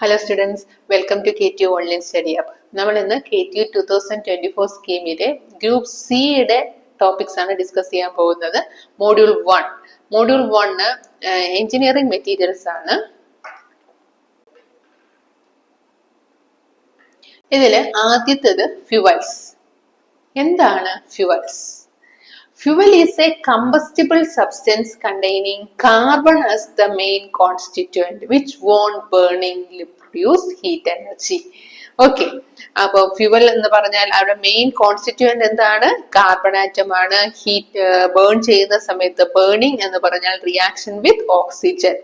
Hello students, welcome to KTU Online Study Hub. നമ്മൾ ഇന്ന് KTU 2024 സ്കീമിലെ group സിയുടെ topics ആണ് ഡിസ്കസ് ചെയ്യാൻ പോകുന്നത്. മോഡ്യൂൾ 1 എഞ്ചിനീയറിംഗ് മെറ്റീരിയൽസ് ആണ്. ഇതിൽ ആദ്യത്തേത് ഫ്യൂവൽസ്. എന്താണ് fuels? Fuel is a combustible substance containing carbon as the main constituent which won't burning produce heat energy. Okay, അപ്പൊ ഫ്യൂവൽ എന്ന് പറഞ്ഞാൽ അവിടെ മെയിൻ കോൺസ്റ്റിറ്റ്യൂവന്റ് എന്താണ്? കാർബൺ ആറ്റം ആണ്. ഹീറ്റ് ബേൺ ചെയ്യുന്ന സമയത്ത്, ബേണിംഗ് എന്ന് പറഞ്ഞാൽ റിയാക്ഷൻ വിത്ത് ഓക്സിജൻ,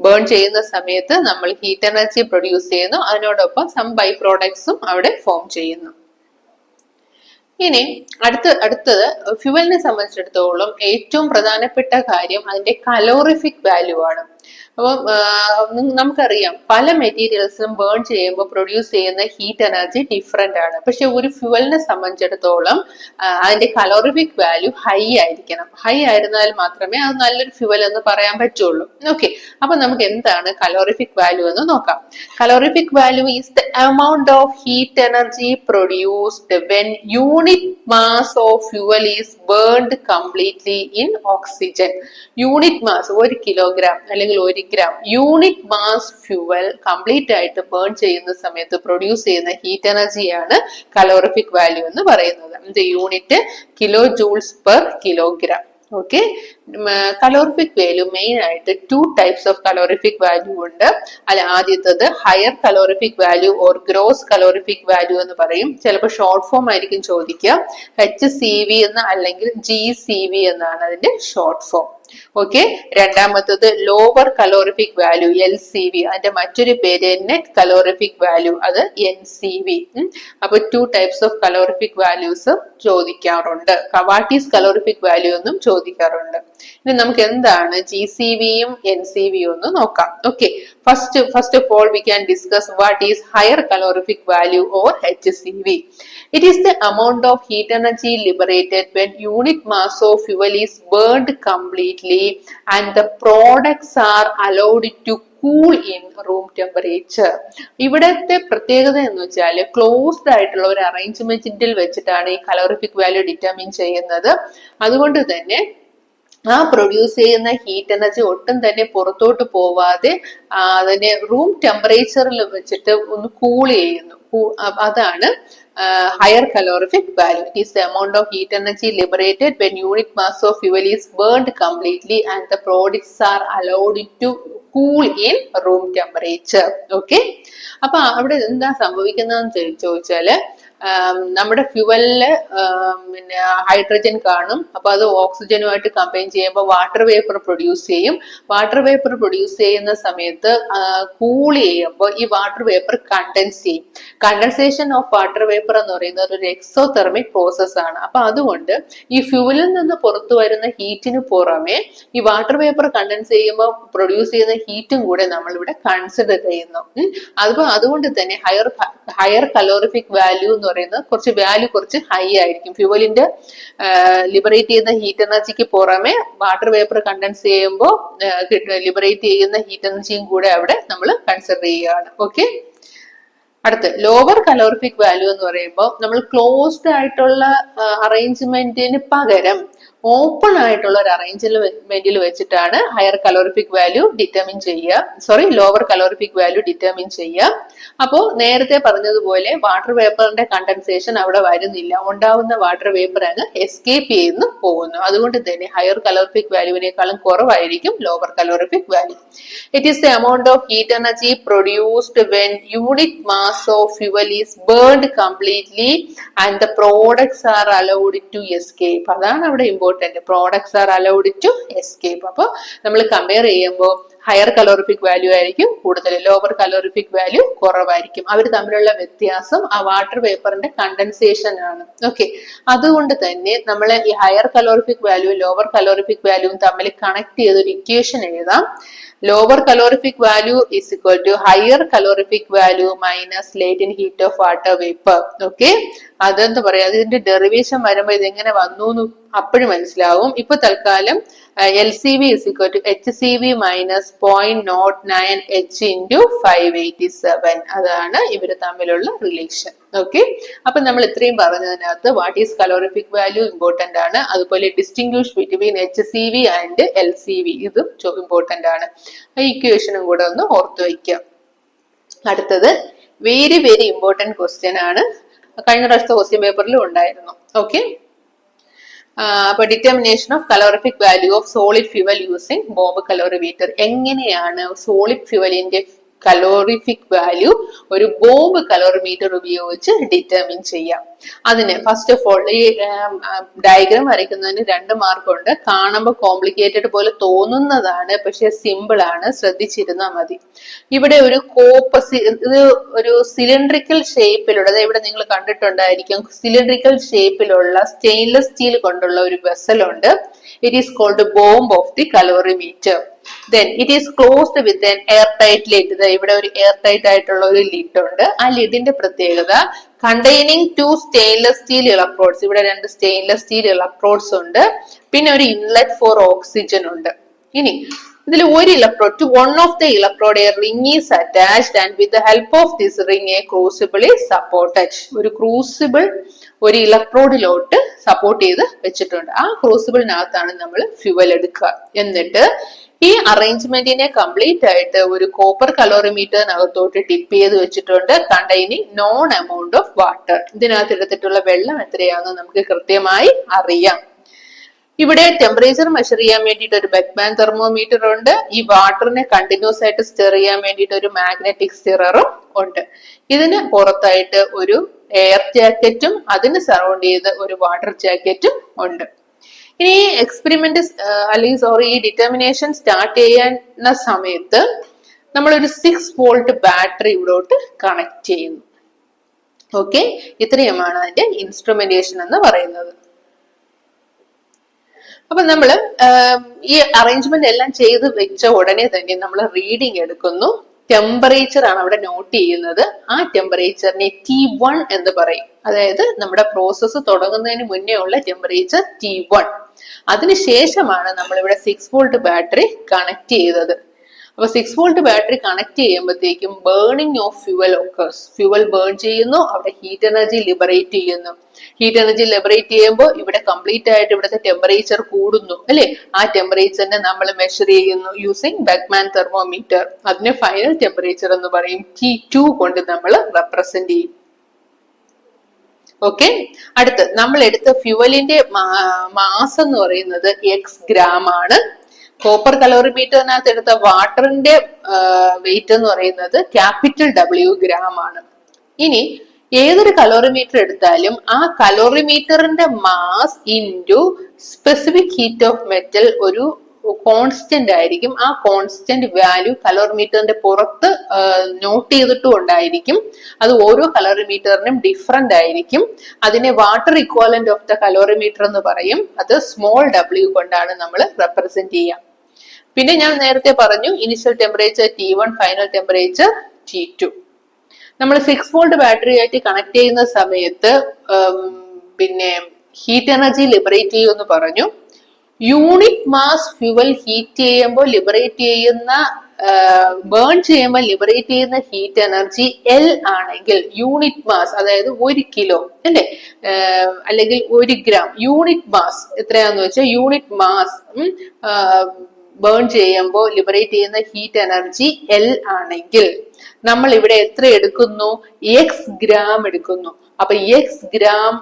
ബേൺ ചെയ്യുന്ന സമയത്ത് നമ്മൾ ഹീറ്റ് എനർജി പ്രൊഡ്യൂസ് ചെയ്യുന്നു, അതിനോടൊപ്പം സം ബൈ പ്രോഡക്ട്സും അവിടെ ഫോം ചെയ്യുന്നു. ഇനി അടുത്തത് ഫ്യൂവലിനെ സംബന്ധിച്ചിടത്തോളം ഏറ്റവും പ്രധാനപ്പെട്ട കാര്യം അതിന്റെ കലോറിഫിക് വാല്യൂ ആണ്. അപ്പം നമുക്കറിയാം പല മെറ്റീരിയൽസും ബേൺ ചെയ്യുമ്പോൾ പ്രൊഡ്യൂസ് ചെയ്യുന്ന ഹീറ്റ് എനർജി ഡിഫറെന്റ് ആണ്. പക്ഷെ ഒരു ഫ്യൂവലിനെ സംബന്ധിച്ചിടത്തോളം അതിന്റെ കലോറിഫിക് വാല്യൂ ഹൈ ആയിരിക്കണം. ഹൈ ആയിരുന്നാൽ മാത്രമേ അത് നല്ലൊരു ഫ്യൂവൽ എന്ന് പറയാൻ പറ്റുള്ളൂ. ഓക്കെ, അപ്പൊ നമുക്ക് എന്താണ് കലോറിഫിക് വാല്യൂ എന്ന് നോക്കാം. Calorific value is the amount of heat energy produced when unit mass of fuel is burned completely in oxygen. Unit mass 1 kilogram അല്ലെങ്കിൽ 1 gram unit mass fuel complete ആയിട്ട് ബേൺ ചെയ്യുന്ന സമയത്ത് produce ചെയ്യുന്ന heat എനർജിയാണ് calorific value എന്ന് പറയുന്നത്. Unit kilo joules per kilogram. Okay, calorific value main ആയിട്ട് 2 types of calorific value ഉണ്ട്. ആദ്യത്തത് higher calorific value or gross calorific value എന്ന് പറയും. ചിലപ്പോൾ ഷോർട്ട് ഫോം ആയിരിക്കും ചോദിക്കുക. HCV എന്ന് അല്ലെങ്കിൽ GCV എന്നാണ് അതിന്റെ ഷോർട്ട് ഫോം. ഓക്കെ, രണ്ടാമത്തത് ലോവർ കലോറിഫിക് വാല്യൂ LCV, അതിന്റെ മറ്റൊരു പേര് നെറ്റ് കലോറിഫിക് വാല്യൂ, അത് NCV. അപ്പൊ 2 ടൈപ്സ് ഓഫ് കലോറിഫിക് വാല്യൂസ് ചോദിക്കാറുണ്ട്. വാട്ട് ഈസ് കലോറിഫിക് വാല്യൂ എന്നും ചോദിക്കാറുണ്ട്. ഇനി നമുക്ക് എന്താണ് GCVയും NCVയും ഒന്ന് നോക്കാം. Okay, first of all we can discuss what is higher calorific value or HCV. It is the amount of heat energy liberated when unit mass of fuel is burned completely and the products are allowed to cool in room temperature. ഇവിടത്തെ പ്രത്യേകത എന്ന് വെച്ചാൽ closed ആയിട്ടുള്ള ഒരു അറേഞ്ച്മെന്റിൽ വെച്ചിട്ടാണ് ഈ calorific value determine ചെയ്യുന്നത്. അതുകൊണ്ട് തന്നെ ആ പ്രൊഡ്യൂസ് ചെയ്യുന്ന ഹീറ്റ് എനർജി ഒട്ടും തന്നെ പുറത്തോട്ട് പോവാതെ അതിനെ റൂം ടെമ്പറേച്ചറിൽ വെച്ചിട്ട് ഒന്ന് കൂൾ ചെയ്യുന്നു. അതാണ് higher calorific value. It is the amount of heat energy liberated when unit mass of fuel is burned completely and the products are allowed to cool in room temperature. Okay, അപ്പൊ അവിടെ എന്താ സംഭവിക്കുന്നതെന്ന് ചോദിച്ചാല് നമ്മുടെ ഫ്യൂവലില് പിന്നെ hydrogen കാണും. അപ്പൊ അത് ഓക്സിജനുമായിട്ട് കമ്പൈൻ ചെയ്യുമ്പോൾ വാട്ടർ വേപ്പർ പ്രൊഡ്യൂസ് ചെയ്യും. വാട്ടർ വേപ്പർ പ്രൊഡ്യൂസ് ചെയ്യുന്ന സമയത്ത് കൂൾ ചെയ്യുമ്പോൾ ഈ വാട്ടർ വേപ്പർ കണ്ടൻസ് ചെയ്യും. കണ്ടൻസേഷൻ ഓഫ് വാട്ടർ വേപ്പർ എന്ന് പറയുന്നത് ഒരു എക്സോതെർമിക് പ്രോസസ് ആണ്. അപ്പൊ അതുകൊണ്ട് ഈ ഫ്യൂവലിൽ നിന്ന് പുറത്തു വരുന്ന ഹീറ്റിന് പുറമെ ഈ വാട്ടർ വേപ്പർ കണ്ടൻസ് ചെയ്യുമ്പോൾ പ്രൊഡ്യൂസ് ചെയ്യുന്ന ഹീറ്റും കൂടെ നമ്മൾ ഇവിടെ കൺസിഡർ ചെയ്യുന്നു. അതുകൊണ്ട് തന്നെ ഹയർ കലോറിഫിക് വാല്യൂ എന്ന് പറയുന്നത് കുറച്ച് ഹൈ ആയിരിക്കും. ഫ്യൂവലിന്റെ ലിബറേറ്റ് ചെയ്യുന്ന ഹീറ്റ് എനർജിക്ക് പുറമെ വാട്ടർ വേപ്പർ കണ്ടൻസ് ചെയ്യുമ്പോൾ ലിബറേറ്റ് ചെയ്യുന്ന ഹീറ്റ് എനർജിയും കൂടെ അവിടെ നമ്മൾ കൺസിഡർ ചെയ്യുകയാണ്. ഓക്കെ, അടുത്ത് ലോവർ കലോറിഫിക് വാല്യൂ എന്ന് പറയുമ്പോൾ നമ്മൾ ക്ലോസ്ഡ് ആയിട്ടുള്ള അറേഞ്ച്മെന്റിന് പകരം ഓപ്പൺ ആയിട്ടുള്ള ഒരു അറേഞ്ച്മെന്റിൽ വെച്ചിട്ടാണ് ഹയർ കലോറിഫിക് വാല്യൂ ഡിറ്റർമിൻ ചെയ്യുക. ലോവർ കലോറിഫിക് വാല്യൂ ഡിറ്റർമിൻ ചെയ്യുക. അപ്പോ നേരത്തെ പറഞ്ഞതുപോലെ വാട്ടർ വേപ്പറിന്റെ കണ്ടൻസേഷൻ അവിടെ വരുന്നില്ല. ഉണ്ടാവുന്ന വാട്ടർ വേപ്പർ അങ്ങ് എസ്കേപ്പ് ചെയ്യുന്നു പോകുന്നു. അതുകൊണ്ട് തന്നെ ഹയർ കലോറിഫിക് വാല്യൂവിനേക്കാളും കുറവായിരിക്കും lower calorific value. It is the amount of heat energy produced when unit mass of fuel is burned completely and the products are allowed to escape. അതാണ് അവിടെ products are allowed to escape. അപ്പൊ നമ്മൾ compare ചെയ്യുമ്പോൾ higher calorific value ആയിരിക്കും കൂടുതൽ, lower calorific value കുറവായിരിക്കും. അവർ തമ്മിലുള്ള വ്യത്യാസം ആ വാട്ടർ വേപ്പറിന്റെ കണ്ടൻസേഷൻ ആണ്. ഓക്കെ, അതുകൊണ്ട് തന്നെ നമ്മൾ ഈ higher calorific value lower calorific വാല്യൂവും തമ്മിൽ കണക്ട് ചെയ്ത് ഒരു ഇക്വേഷൻ എഴുതാം. Lower calorific value is equal to higher calorific value minus latent heat of water vapour. Okay, അതെന്താ പറയാ, ഇതിന്റെ ഡെറിവേഷൻ വരുമ്പോ ഇതെങ്ങനെ വന്നു എന്ന് അപ്പോഴും മനസ്സിലാവും. ഇപ്പൊ തൽക്കാലം LCV is equal to HCV minus 0.09 H into 587. അതാണ് ഇവര് തമ്മിലുള്ള റിലേഷൻ. ഓക്കെ, അപ്പൊ നമ്മൾ ഇത്രയും പറഞ്ഞതിനകത്ത് what is calorific value important ആണ്. അതുപോലെ distinguish between HCV and LCV ഇതും ഇമ്പോർട്ടന്റ് ആണ്. ആ ഇക്വേഷനും കൂടെ ഒന്ന് ഓർത്തു വയ്ക്കാം. അടുത്തത് വെരി വെരി ഇമ്പോർട്ടന്റ് ക്വസ്റ്റ്യൻ ആണ്. കഴിഞ്ഞ പ്രാവശ്യത്തെ ക്വസ്റ്റ്യൻ പേപ്പറിലും ഉണ്ടായിരുന്നു. ഓക്കെ, അപ്പൊ determination of calorific value of solid fuel using bomb calorimeter. എങ്ങനെയാണ് സോളിഡ് ഫ്യൂവലിന്റെ കലോറിഫിക് വാല്യൂ ഒരു ബോംബ് കലോറിമീറ്റർ ഉപയോഗിച്ച് ഡിറ്റർമിൻ ചെയ്യാം? അതിന് ഫസ്റ്റ് ഓഫ് ഓൾ ഈ ഡയഗ്രാം വരയ്ക്കുന്നതിന് 2 മാർക്കുണ്ട്. കാണുമ്പോൾ കോംപ്ലിക്കേറ്റഡ് പോലെ തോന്നുന്നതാണ്, പക്ഷെ സിമ്പിൾ ആണ്, ശ്രദ്ധിച്ചിരുന്നാൽ മതി. ഇവിടെ ഒരു ഇത് ഒരു സിലിണ്ടറിക്കൽ ഷേപ്പിലുള്ള, ഇവിടെ നിങ്ങൾ കണ്ടിട്ടുണ്ടായിരിക്കും, സിലിണ്ടറിക്കൽ ഷേപ്പിലുള്ള സ്റ്റെയിൻലെസ് സ്റ്റീൽ കൊണ്ടുള്ള ഒരു വെസൽ ഉണ്ട്. It is called bomb of the calorimeter. Then it is closed with an airtight lid. ഇവിടെ ഒരു എയർടൈറ്റ് ആയിട്ടുള്ള ഒരു ലിഡ് ഉണ്ട്. ആ ലിഡിന്റെ പ്രത്യേകത containing 2 stainless steel electrodes. ഇവിടെ 2 stainless steel electrodes ഉണ്ട്. പിന്നെ ഒരു ഇൻലെറ്റ് ഫോർ ഓക്സിജൻ ഉണ്ട്. ഇനി ഇതിൽ ഒരു electrode, to one of the electrode a ring is attached and with the help of this ring a crucible is supported. ഒരു crucible ഒരു ഇലക്ട്രോഡിലോട്ട് സപ്പോർട്ട് ചെയ്ത് വെച്ചിട്ടുണ്ട്. ആ ക്രൂസിബിളിനകത്താണ് നമ്മൾ ഫ്യൂവൽ എടുക്കുക. എന്നിട്ട് ഈ അറേഞ്ച്മെന്റിനെ കംപ്ലീറ്റ് ആയിട്ട് ഒരു കോപ്പർ കലോറിമീറ്ററിനകത്തോട്ട് ടിപ്പ് ചെയ്ത് വെച്ചിട്ടുണ്ട്, containing non amount of water. ഇതിനകത്ത് എടുത്തിട്ടുള്ള വെള്ളം എത്രയാണെന്ന് നമുക്ക് കൃത്യമായി അറിയാം. ഇവിടെ ടെമ്പറേച്ചർ മെഷർ ചെയ്യാൻ വേണ്ടിയിട്ട് ഒരു ബെക്ക്മാൻ തെർമോമീറ്റർ ഉണ്ട്. ഈ വാട്ടറിനെ കണ്ടിന്യൂസ് ആയിട്ട് സ്റ്റിർ ചെയ്യാൻ വേണ്ടിയിട്ട് ഒരു മാഗ്നറ്റിക് സ്റ്റിററും ഉണ്ട്. ഇതിന് പുറത്തായിട്ട് ഒരു എയർ ജാക്കറ്റും അതിന് സറൗണ്ട് ചെയ്ത് ഒരു വാട്ടർ ജാക്കറ്റും ഉണ്ട്. ഇനി എക്സ്പെരിമെന്റ് അല്ലെങ്കിൽ ഈ ഡിറ്റർമിനേഷൻ സ്റ്റാർട്ട് ചെയ്യുന്ന സമയത്ത് നമ്മളൊരു 6 വോൾട്ട് ബാറ്ററി ഇവിടോട്ട് കണക്ട് ചെയ്യുന്നു. ഓക്കെ, ഇത്രയുമാണ് അതിന്റെ ഇൻസ്ട്രുമെന്റേഷൻ എന്ന് പറയുന്നത്. അപ്പൊ നമ്മള് ഈ അറേഞ്ച്മെന്റ് എല്ലാം ചെയ്ത് വെച്ച ഉടനെ തന്നെ നമ്മൾ റീഡിങ് എടുക്കുന്നു. ടെമ്പറേച്ചർ ആണ് അവിടെ നോട്ട് ചെയ്യുന്നത്. ആ ടെമ്പറേച്ചറിനെ T1 എന്ന് പറയും. അതായത് നമ്മുടെ പ്രോസസ്സ് തുടങ്ങുന്നതിന് മുന്നേ ഉള്ള ടെമ്പറേച്ചർ T1. അതിനുശേഷമാണ് നമ്മളിവിടെ 6 വോൾട്ട് ബാറ്ററി കണക്ട് ചെയ്തത്. അപ്പൊ 6 വോൾട്ട് ബാറ്ററി കണക്ട് ചെയ്യുമ്പോഴത്തേക്കും burning of fuel occurs. Fuel burn ചെയ്യുന്നു, അവിടെ ഹീറ്റ് എനർജി ലിബറേറ്റ് ചെയ്യുന്നു. ഹീറ്റ് എനർജി ലിബറേറ്റ് ചെയ്യുമ്പോൾ ഇവിടെ കംപ്ലീറ്റ് ആയിട്ട് ഇവിടുത്തെ ടെമ്പറേച്ചർ കൂടുന്നു അല്ലെ. ആ ടെമ്പറേച്ചറിനെ നമ്മൾ മെഷർ ചെയ്യുന്നു യൂസിങ് ബെക്ക്മാൻ തെർമോമീറ്റർ. അതിനെ ഫൈനൽ ടെമ്പറേച്ചർ എന്ന് പറയും. T2 കൊണ്ട് നമ്മൾ റെപ്രസെന്റ് ചെയ്യും. ഓക്കെ, അടുത്ത് നമ്മൾ എടുത്ത ഫ്യൂവലിന്റെ മാസ് എന്ന് പറയുന്നത് x ഗ്രാം ആണ്. കോപ്പർ കലോറിമീറ്ററിനകത്ത് എടുത്ത വാട്ടറിന്റെ വെയിറ്റ് എന്ന് പറയുന്നത് W ഗ്രാം ആണ്. ഇനി ഏതൊരു കലോറിമീറ്റർ എടുത്താലും ആ കലോറിമീറ്ററിന്റെ mass into specific heat of metal ഒരു കോൺസ്റ്റന്റ് ആയിരിക്കും. ആ കോൺസ്റ്റന്റ് വാല്യൂ കലോറിമീറ്ററിന്റെ പുറത്ത് നോട്ട് ചെയ്തിട്ടും ഉണ്ടായിരിക്കും. അത് ഓരോ കലോറിമീറ്ററിനും ഡിഫറെന്റ് ആയിരിക്കും. അതിനെ water equivalent of the calorimeter എന്ന് പറയും. അത് സ്മോൾ w കൊണ്ടാണ് നമ്മൾ റെപ്രസെന്റ് ചെയ്യുക. പിന്നെ ഞാൻ നേരത്തെ പറഞ്ഞു initial temperature T1, final temperature T2. നമ്മൾ 6 വോൾട്ട് ബാറ്ററി ആയിട്ട് കണക്ട് ചെയ്യുന്ന സമയത്ത് പിന്നെ ഹീറ്റ് എനർജി ലിബറേറ്റ് ചെയ്യുമെന്ന് പറഞ്ഞു. യൂണിറ്റ് മാസ് ഫ്യൂവൽ ഹീറ്റ് ചെയ്യുമ്പോൾ ലിബറേറ്റ് ചെയ്യുന്ന ബേൺ ചെയ്യുമ്പോൾ ലിബറേറ്റ് ചെയ്യുന്ന ഹീറ്റ് എനർജി L ആണെങ്കിൽ യൂണിറ്റ് മാസ്, അതായത് 1 കിലോ അല്ലെ, അല്ലെങ്കിൽ 1 ഗ്രാം യൂണിറ്റ് മാസ് എത്രയാന്ന് വെച്ചാൽ യൂണിറ്റ് മാസ് ബേൺ ചെയ്യുമ്പോൾ ലിബറേറ്റ് ചെയ്യുന്ന ഹീറ്റ് എനർജി L ആണെങ്കിൽ നമ്മൾ ഇവിടെ എത്ര എടുക്കുന്നു? x ഗ്രാം എടുക്കുന്നു. അപ്പൊ x ഗ്രാം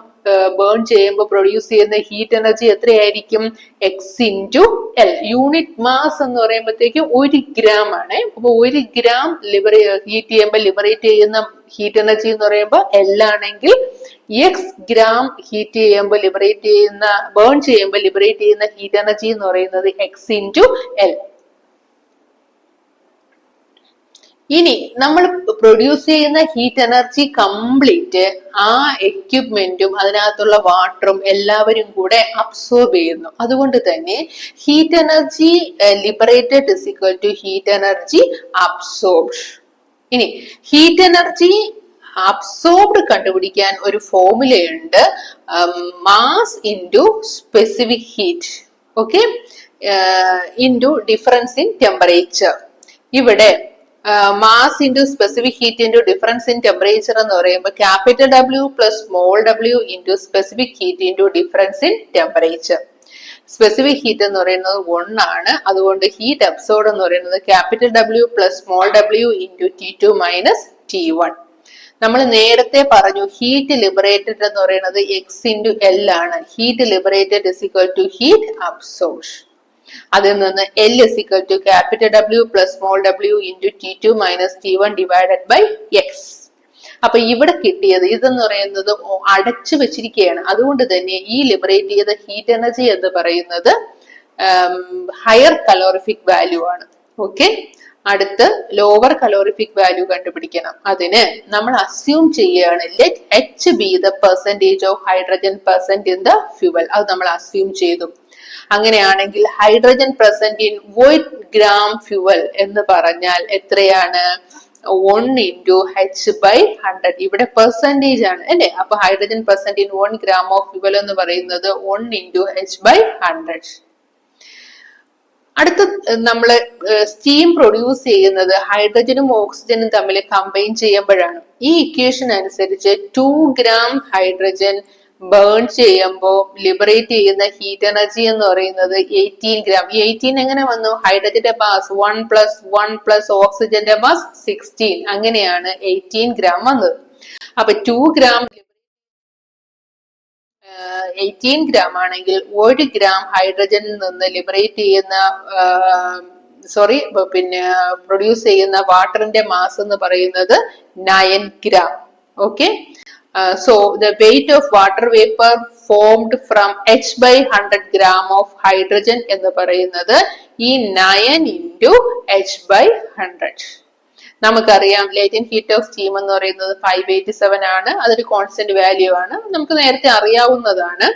ബേൺ ചെയ്യുമ്പോൾ പ്രൊഡ്യൂസ് ചെയ്യുന്ന ഹീറ്റ് എനർജി എത്രയായിരിക്കും? x into L. Unit mass എന്ന് പറയുമ്പോഴത്തേക്ക് 1 ഗ്രാം ആണ്. അപ്പൊ 1 ഗ്രാം ഹീറ്റ് ചെയ്യുമ്പോൾ ലിബറേറ്റ് ചെയ്യുന്ന ഹീറ്റ് എനർജി എന്ന് പറയുമ്പോൾ L ആണെങ്കിൽ x ഗ്രാം ഹീറ്റ് ചെയ്യുമ്പോൾ ലിബറേറ്റ് ചെയ്യുന്ന ബേൺ ചെയ്യുമ്പോൾ ലിബറേറ്റ് ചെയ്യുന്ന ഹീറ്റ് എനർജി എന്ന് പറയുന്നത് x ഇൻറ്റു L. ഇനി നമ്മൾ പ്രൊഡ്യൂസ് ചെയ്യുന്ന ഹീറ്റ് എനർജി കംപ്ലീറ്റ് ആ എക്യുപ്മെന്റും അതിനകത്തുള്ള വാട്ടറും എല്ലാവരും കൂടെ അബ്സോർബ് ചെയ്യുന്നു. അതുകൊണ്ട് തന്നെ heat energy liberated is equal to heat energy absorbed. ഇനി ഹീറ്റ് എനർജി അബ്സോർബ്ഡ് കണ്ടുപിടിക്കാൻ ഒരു ഫോർമുലയുണ്ട്, mass into specific heat. Okay, into difference in temperature. ഇവിടെ mass into specific heat into difference in temperature എന്ന് പറയുമ്പോൾ capital W plus small W into specific heat into difference in temperature. Specific heat എന്ന് പറയുന്നത് 1 ആണ്. അതുകൊണ്ട് heat absorbed എന്ന് പറയുന്നത് capital W plus small W into T2 minus T1. നമ്മൾ നേരത്തെ പറഞ്ഞു ഹീറ്റ് ലിബറേറ്റഡ് എന്ന് പറയുന്നത് എക്സ് ഇൻറ്റു എൽ ആണ്. Heat liberated is equal to heat absorption. അതിൽ നിന്ന് L is equal to capital W plus small W into T2 minus T1 divided by X. അപ്പൊ ഇവിടെ കിട്ടിയത് ഇതെന്ന് പറയുന്നത് അടച്ചു വെച്ചിരിക്കുകയാണ്. അതുകൊണ്ട് തന്നെ ഈ ലിബറേറ്റ് ചെയ്ത ഹീറ്റ് എനർജി എന്ന് പറയുന്നത് ഹയർ കലോറിഫിക് വാല്യൂ ആണ്. ഓക്കെ, അടുത്ത് ലോവർ കലോറിഫിക് വാല്യൂ കണ്ടുപിടിക്കണം. അതിന് നമ്മൾ അസ്യൂം ചെയ്യുകയാണ് let H B the percentage of hydrogen percent in the fuel. അത് നമ്മൾ അസ്യൂം ചെയ്തു. അങ്ങനെയാണെങ്കിൽ hydrogen percent in 1 gram fuel എന്ന് പറഞ്ഞാൽ എത്രയാണ്? 1 ഇൻറ്റു എച്ച് ബൈ 100. ഇവിടെ പെർസെന്റേജ് ആണ് അല്ലെ. അപ്പൊ hydrogen percent in 1 gram of fuel എന്ന് പറയുന്നത് 1 ഇൻറ്റു എച്ച് ബൈ 100. അടുത്ത നമ്മൾ സ്റ്റീം പ്രൊഡ്യൂസ് ചെയ്യുന്നത് ഹൈഡ്രജനും ഓക്സിജനും തമ്മിൽ കമ്പൈൻ ചെയ്യുമ്പോഴാണ്. ഈ ഇക്വേഷൻ അനുസരിച്ച് 2 ഗ്രാം ഹൈഡ്രജൻ ബേൺ ചെയ്യുമ്പോൾ ലിബറേറ്റ് ചെയ്യുന്ന ഹീറ്റ് എനർജി എന്ന് പറയുന്നത് 18 ഗ്രാം. ഈ 18 എങ്ങനെ വന്നു? ഹൈഡ്രജന്റെ മാസ് 1 പ്ലസ് 1 പ്ലസ് ഓക്സിജന്റെ മാസ് 16. അങ്ങനെയാണ് 18 ഗ്രാം വന്നത്. അപ്പൊ 2 ഗ്രാം 18 ഗ്രാം ആണെങ്കിൽ 1 ഗ്രാം ഹൈഡ്രജനിൽ നിന്ന് ലിബറേറ്റ് ചെയ്യുന്ന പ്രൊഡ്യൂസ് ചെയ്യുന്ന വാട്ടറിന്റെ മാസ് എന്ന് പറയുന്നത് 9 gram. Okay, so the weight of water vapor formed from H by 100 gram of hydrogen എന്ന് പറയുന്നത് ഈ 9 into H by 100. നമുക്കറിയാം ലേറ്റന്റ് ഹീറ്റ് ഓഫ് സ്റ്റീം എന്ന് പറയുന്നത് 587 ആണ്. അതൊരു കോൺസ്റ്റന്റ് വാല്യൂ ആണ്, നമുക്ക് നേരത്തെ അറിയാവുന്നതാണ്.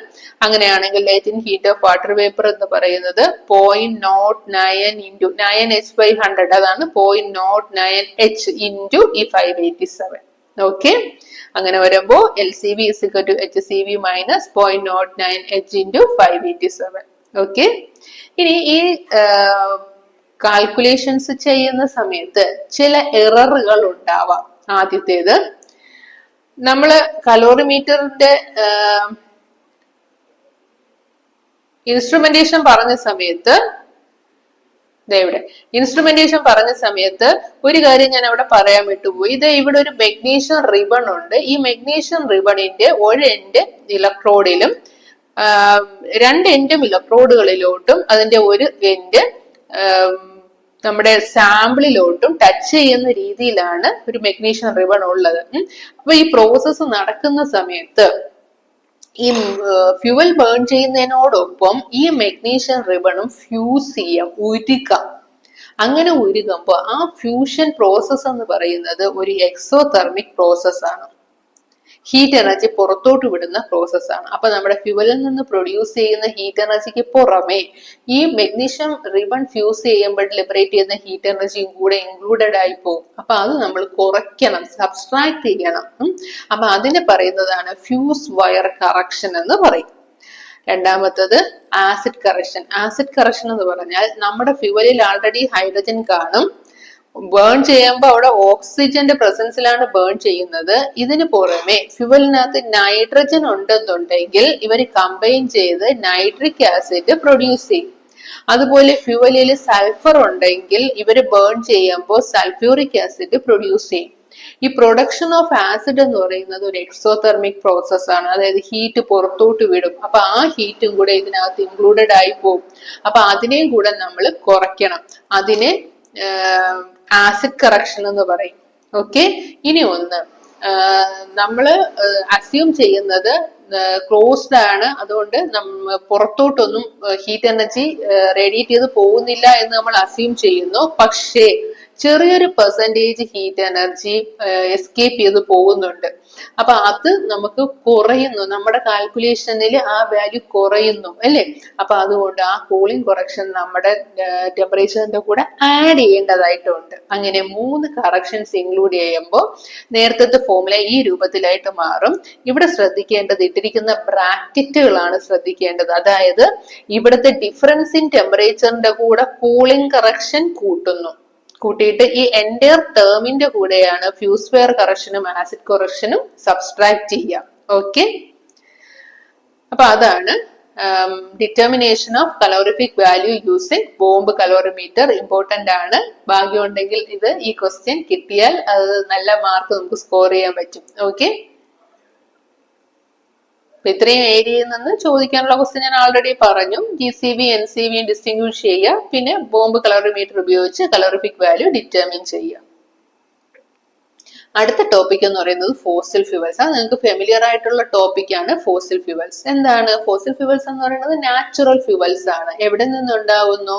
അങ്ങനെയാണെങ്കിൽ latent heat of water vapour എന്ന് പറയുന്നത് 0.09 into 9H by 100. അതാണ് 0.09H into ഈ 587. ഓക്കെ, അങ്ങനെ വരുമ്പോ LCV is equal to HCV minus 0.09H into 587. Okay, ഇനി ഈ കാൽക്കുലേഷൻസ് ചെയ്യുന്ന സമയത്ത് ചില എററുകൾ ഉണ്ടാവാം. ആദ്യത്തേത്, നമ്മള് കലോറിമീറ്ററിന്റെ ഇൻസ്ട്രുമെന്റേഷൻ പറഞ്ഞ സമയത്ത് ഒരു കാര്യം ഞാൻ അവിടെ പറയാൻ വിട്ടുപോയി. ഇത് ഇവിടെ ഒരു മെഗ്നീഷ്യം റിബൺ ഉണ്ട്. ഈ മെഗ്നീഷ്യം റിബണിന്റെ ഒരു എൻഡ് ഇലക്ട്രോഡിലും 2 എൻഡും ഇലക്ട്രോഡുകളിലോട്ടും അതിന്റെ ഒരു എൻഡ് നമ്മുടെ സാമ്പിളിലോട്ടും ടച്ച് ചെയ്യുന്ന രീതിയിലാണ് ഒരു മെഗ്നീഷ്യം റിബൺ ഉള്ളത്. അപ്പൊ ഈ പ്രോസസ്സ് നടക്കുന്ന സമയത്ത് ഈ ഫ്യൂവൽ ബേൺ ചെയ്യുന്നതിനോടൊപ്പം ഈ മെഗ്നീഷ്യം റിബണും ഫ്യൂസ് ചെയ്യാം, ഉരുക്കാം. അങ്ങനെ ഉരുകുമ്പോൾ ആ ഫ്യൂഷൻ പ്രോസസ് എന്ന് പറയുന്നത് ഒരു എക്സോതെർമിക് പ്രോസസ് ആണ്. ഹീറ്റ് എനർജി പുറത്തോട്ട് വിടുന്ന പ്രോസസ് ആണ്. അപ്പൊ നമ്മുടെ ഫ്യൂവലിൽ നിന്ന് പ്രൊഡ്യൂസ് ചെയ്യുന്ന ഹീറ്റ് എനർജിക്ക് പുറമെ ഈ മെഗ്നീഷ്യം റിബൺ ഫ്യൂസ് ചെയ്യുമ്പോൾ ലിബറേറ്റ് ചെയ്യുന്ന ഹീറ്റ് എനർജിയും കൂടെ ഇൻക്ലൂഡഡ് ആയി പോകും. അപ്പൊ അത് നമ്മൾ കുറയ്ക്കണം, സബ്സ്ട്രാക്ട് ചെയ്യണം. അപ്പൊ അതിനെ പറയുന്നതാണ് ഫ്യൂസ് വയർ കറക്ഷൻ എന്ന് പറയും. രണ്ടാമത്തത് ആസിഡ് കറക്ഷൻ. ആസിഡ് കറക്ഷൻ എന്ന് പറഞ്ഞാൽ നമ്മുടെ ഫ്യൂവലിൽ ആൾറെഡി ഹൈഡ്രജൻ കാണും. ബേൺ ചെയ്യുമ്പോൾ അവിടെ ഓക്സിജന്റെ പ്രസൻസിലാണ് ബേൺ ചെയ്യുന്നത്. ഇതിന് പുറമെ ഫ്യൂവലിനകത്ത് നൈട്രജൻ ഉണ്ടെന്നുണ്ടെങ്കിൽ ഇവര് കമ്പൈൻ ചെയ്ത് നൈട്രിക് ആസിഡ് പ്രൊഡ്യൂസ് ചെയ്യും. അതുപോലെ ഫ്യൂവലിൽ സൾഫർ ഉണ്ടെങ്കിൽ ഇവര് ബേൺ ചെയ്യുമ്പോൾ സൾഫ്യൂറിക് ആസിഡ് പ്രൊഡ്യൂസ് ചെയ്യും. ഈ പ്രൊഡക്ഷൻ ഓഫ് ആസിഡ് എന്ന് പറയുന്നത് ഒരു എക്സോതെർമിക് പ്രോസസ് ആണ്. അതായത് ഹീറ്റ് പുറത്തോട്ട് വിടും. അപ്പൊ ആ ഹീറ്റും കൂടെ ഇതിനകത്ത് ഇൻക്ലൂഡഡ് ആയി പോകും. അപ്പൊ അതിനെയും കൂടെ നമ്മൾ കുറയ്ക്കണം. അതിനെ ആസിഡ് കറക്ഷൻ എന്ന് പറയും. ഓക്കെ, ഇനി ഒന്ന് നമ്മള് അസ്യൂം ചെയ്യുന്നത് ക്ലോസ്ഡ് ആണ്. അതുകൊണ്ട് പുറത്തോട്ടൊന്നും ഹീറ്റ് എനർജി റേഡിയേറ്റ് ചെയ്ത് പോകുന്നില്ല എന്ന് നമ്മൾ അസ്യൂം ചെയ്യുന്നു. പക്ഷേ ചെറിയൊരു പെർസെൻറ്റേജ് ഹീറ്റ് എനർജി എസ്കേപ്പ് ചെയ്ത് പോകുന്നുണ്ട്. അപ്പൊ അത് നമുക്ക് കുറയുന്നു, നമ്മുടെ കാൽക്കുലേഷനിൽ ആ വാല്യൂ കുറയുന്നു അല്ലെ. അപ്പൊ അതുകൊണ്ട് ആ കൂളിംഗ് കുറക്ഷൻ നമ്മുടെ ടെമ്പറേച്ചറിന്റെ കൂടെ ആഡ് ചെയ്യേണ്ടതായിട്ടുണ്ട്. അങ്ങനെ 3 കറക്ഷൻസ് ഇൻക്ലൂഡ് ചെയ്യുമ്പോൾ നേരത്തെ ഫോർമുല ഈ രൂപത്തിലായിട്ട് മാറും. ഇവിടെ ശ്രദ്ധിക്കേണ്ടത് ഇട്ടിരിക്കുന്ന ബ്രാക്കറ്റുകളാണ് ശ്രദ്ധിക്കേണ്ടത്. അതായത് ഇവിടുത്തെ ഡിഫറൻസ് ഇൻ ടെമ്പറേച്ചറിന്റെ കൂടെ കൂളിംഗ് കറക്ഷൻ കൂട്ടിയിട്ട് ഈ എൻറ്റയർ ടേമിന്റെ കൂടെയാണ് ഫ്യൂസ് വെയർ കറക്ഷനും ആസിഡ് കറക്ഷനും സബ്സ്ട്രാക്ട് ചെയ്യുക. ഓക്കെ, അപ്പൊ അതാണ് determination of calorific value using bomb calorimeter. Important ആണ്. ഭാഗ്യമുണ്ടെങ്കിൽ ഈ ക്വസ്റ്റ്യൻ കിട്ടിയാൽ അത് നല്ല മാർക്ക് നമുക്ക് സ്കോർ ചെയ്യാൻ പറ്റും. ഓക്കെ, ഇത്രയും ഏരിയയിൽ നിന്ന് ചോദിക്കാനുള്ള ക്വസ്റ്റ്യൻ ഞാൻ ഓൾറെഡി പറഞ്ഞു. GCV NCV ഡിസ്റ്റിങ്വിഷ് ചെയ്യുക, പിന്നെ ബോംബ് കലോറിമീറ്റർ ഉപയോഗിച്ച് കലോറിഫിക് വാല്യൂ ഡിറ്റർമിൻ ചെയ്യുക. അടുത്ത ടോപ്പിക് എന്ന് പറയുന്നത് ഫോസിൽ ഫ്യൂവൽസ്. അത് നിങ്ങൾക്ക് ഫെമിലിയർ ആയിട്ടുള്ള ടോപ്പിക് ആണ്. ഫോസിൽ ഫ്യൂവൽസ് എന്താണ്? ഫോസിൽ ഫ്യൂവൽസ് എന്ന് പറയുന്നത് നാച്ചുറൽ ഫ്യൂവൽസ് ആണ്. എവിടെ നിന്നുണ്ടാവുന്നു?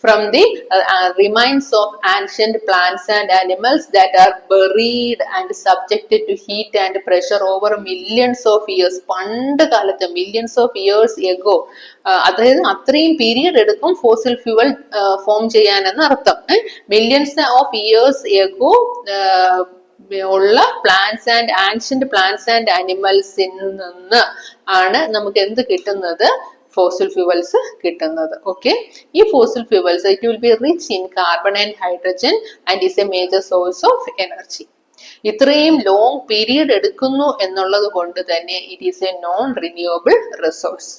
From the remains of ancient plants and animals that are buried and subjected to heat and pressure over millions of years. പണ്ട് കാലത്ത് മില്യൺസ് ഓഫ് ഇയേഴ്സ് എഗോ, അതായത് അത്രയും പീരീഡ് എടുക്കും ഫോസിൽ ഫ്യൂവൽ ഫോം ചെയ്യാനെന്ന് അർത്ഥം. മില്യൺസ് ഓഫ് ഇയേഴ്സ് എഗോ ഉള്ള plants and ancient plants and ആനിമൽസിൽ നിന്ന് ആണ് നമുക്ക് എന്ത് കിട്ടുന്നത്? ഫോസിൽ ഫ്യൂവൽസ് കിട്ടുന്നത്. ഓക്കെ, ഈ fossil fuels it will be rich in carbon and hydrogen and is a major source of energy. ഇത്രയും ലോങ് പീരീഡ് എടുക്കുന്നു എന്നുള്ളത് കൊണ്ട് തന്നെ it is a non renewable resource.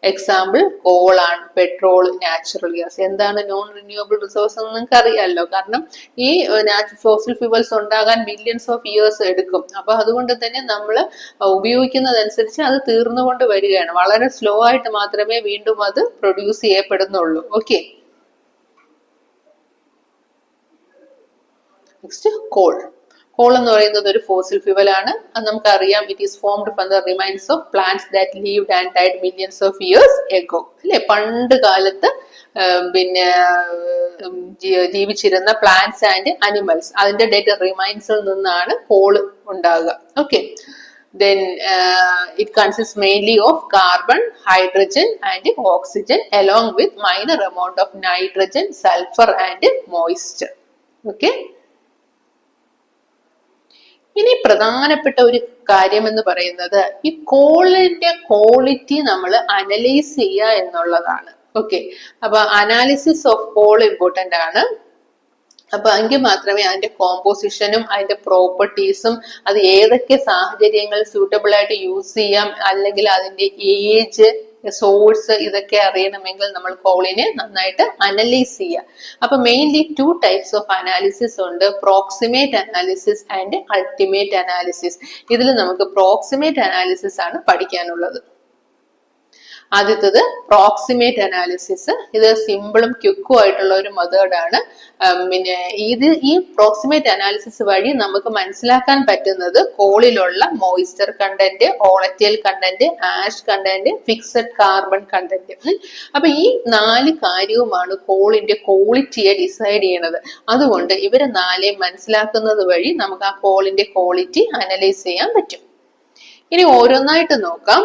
Example coal ആണ്, പെട്രോൾ, നാച്ചുറൽ ഗ്യാസ്. എന്താണ് non renewable resource എന്ന് നിങ്ങൾക്ക് അറിയാമല്ലോ. കാരണം ഈ ഫോസിൽ ഫ്യൂവൽസ് ഉണ്ടാകാൻ മില്യൺസ് ഓഫ് ഇയേഴ്സ് എടുക്കും. അപ്പൊ അതുകൊണ്ട് തന്നെ നമ്മൾ ഉപയോഗിക്കുന്നതനുസരിച്ച് അത് തീർന്നുകൊണ്ട് വരികയാണ്. വളരെ സ്ലോ ആയിട്ട് മാത്രമേ വീണ്ടും അത് പ്രൊഡ്യൂസ് ചെയ്യപ്പെടുന്നുള്ളൂ. Okay, next coal. കോൾ എന്ന് പറയുന്നത് ഒരു ഫോസിൽ ഫ്യൂവൽ ആണ്. അത് നമുക്കറിയാം. It is formed from the remains of plants that lived and died millions of years ago അല്ലെ. പണ്ട് കാലത്ത് പിന്നെ ജീവിച്ചിരുന്ന പ്ലാന്റ്സ് ആൻഡ് അനിമൽസ്, അതിന്റെ ഡെഡ് റിമൈൻസിൽ നിന്നാണ് കോൾ ഉണ്ടാകുക. Okay, then it consists mainly of carbon, hydrogen and oxygen along with minor amount of nitrogen, sulfur and moisture. Okay, ഇനി പ്രധാനപ്പെട്ട ഒരു കാര്യം എന്ന് പറയുന്നത് ഈ കോളിന്റെ ക്വാളിറ്റി നമ്മൾ അനലൈസ് ചെയ്യുക എന്നുള്ളതാണ്. ഓക്കെ, അപ്പൊ അനാലിസിസ് ഓഫ് കോൾ ഇമ്പോർട്ടന്റ് ആണ്. അപ്പൊ എങ്കിൽ മാത്രമേ അതിന്റെ കോമ്പോസിഷനും അതിന്റെ പ്രോപ്പർട്ടീസും അത് ഏതൊക്കെ സാഹചര്യങ്ങൾ സൂട്ടബിൾ ആയിട്ട് യൂസ് ചെയ്യാം, അല്ലെങ്കിൽ അതിന്റെ ഏജ്, സോഴ്സ്, ഇതൊക്കെ അറിയണമെങ്കിൽ നമ്മൾ കോളിനെ നന്നായിട്ട് അനലൈസ് ചെയ്യുക. അപ്പൊ മെയിൻലി 2 ടൈപ്സ് ഓഫ് അനാലിസിസ് ഉണ്ട്. Proximate analysis and ultimate analysis. ഇതിൽ നമുക്ക് പ്രോക്സിമേറ്റ് അനാലിസിസ് ആണ് പഠിക്കാനുള്ളത്. ആദ്യത്തത് പ്രോക്സിമേറ്റ് അനാലിസിസ്. ഇത് സിമ്പിളും ക്വിക്കും ആയിട്ടുള്ള ഒരു മെത്തേഡാണ്. പിന്നെ ഈ പ്രോക്സിമേറ്റ് അനാലിസിസ് വഴി നമുക്ക് മനസ്സിലാക്കാൻ പറ്റുന്നത് കോളിലുള്ള moisture content, volatile content, ash content, fixed carbon content. അപ്പൊ ഈ 4 കാര്യവുമാണ് കോളിന്റെ ക്വാളിറ്റിയെ ഡിസൈഡ് ചെയ്യുന്നത്. അതുകൊണ്ട് ഇവരെ 4 മനസ്സിലാക്കുന്നത് വഴി നമുക്ക് ആ കോളിന്റെ ക്വാളിറ്റി അനലൈസ് ചെയ്യാൻ പറ്റും. ഇനി ഓരോന്നായിട്ട് നോക്കാം.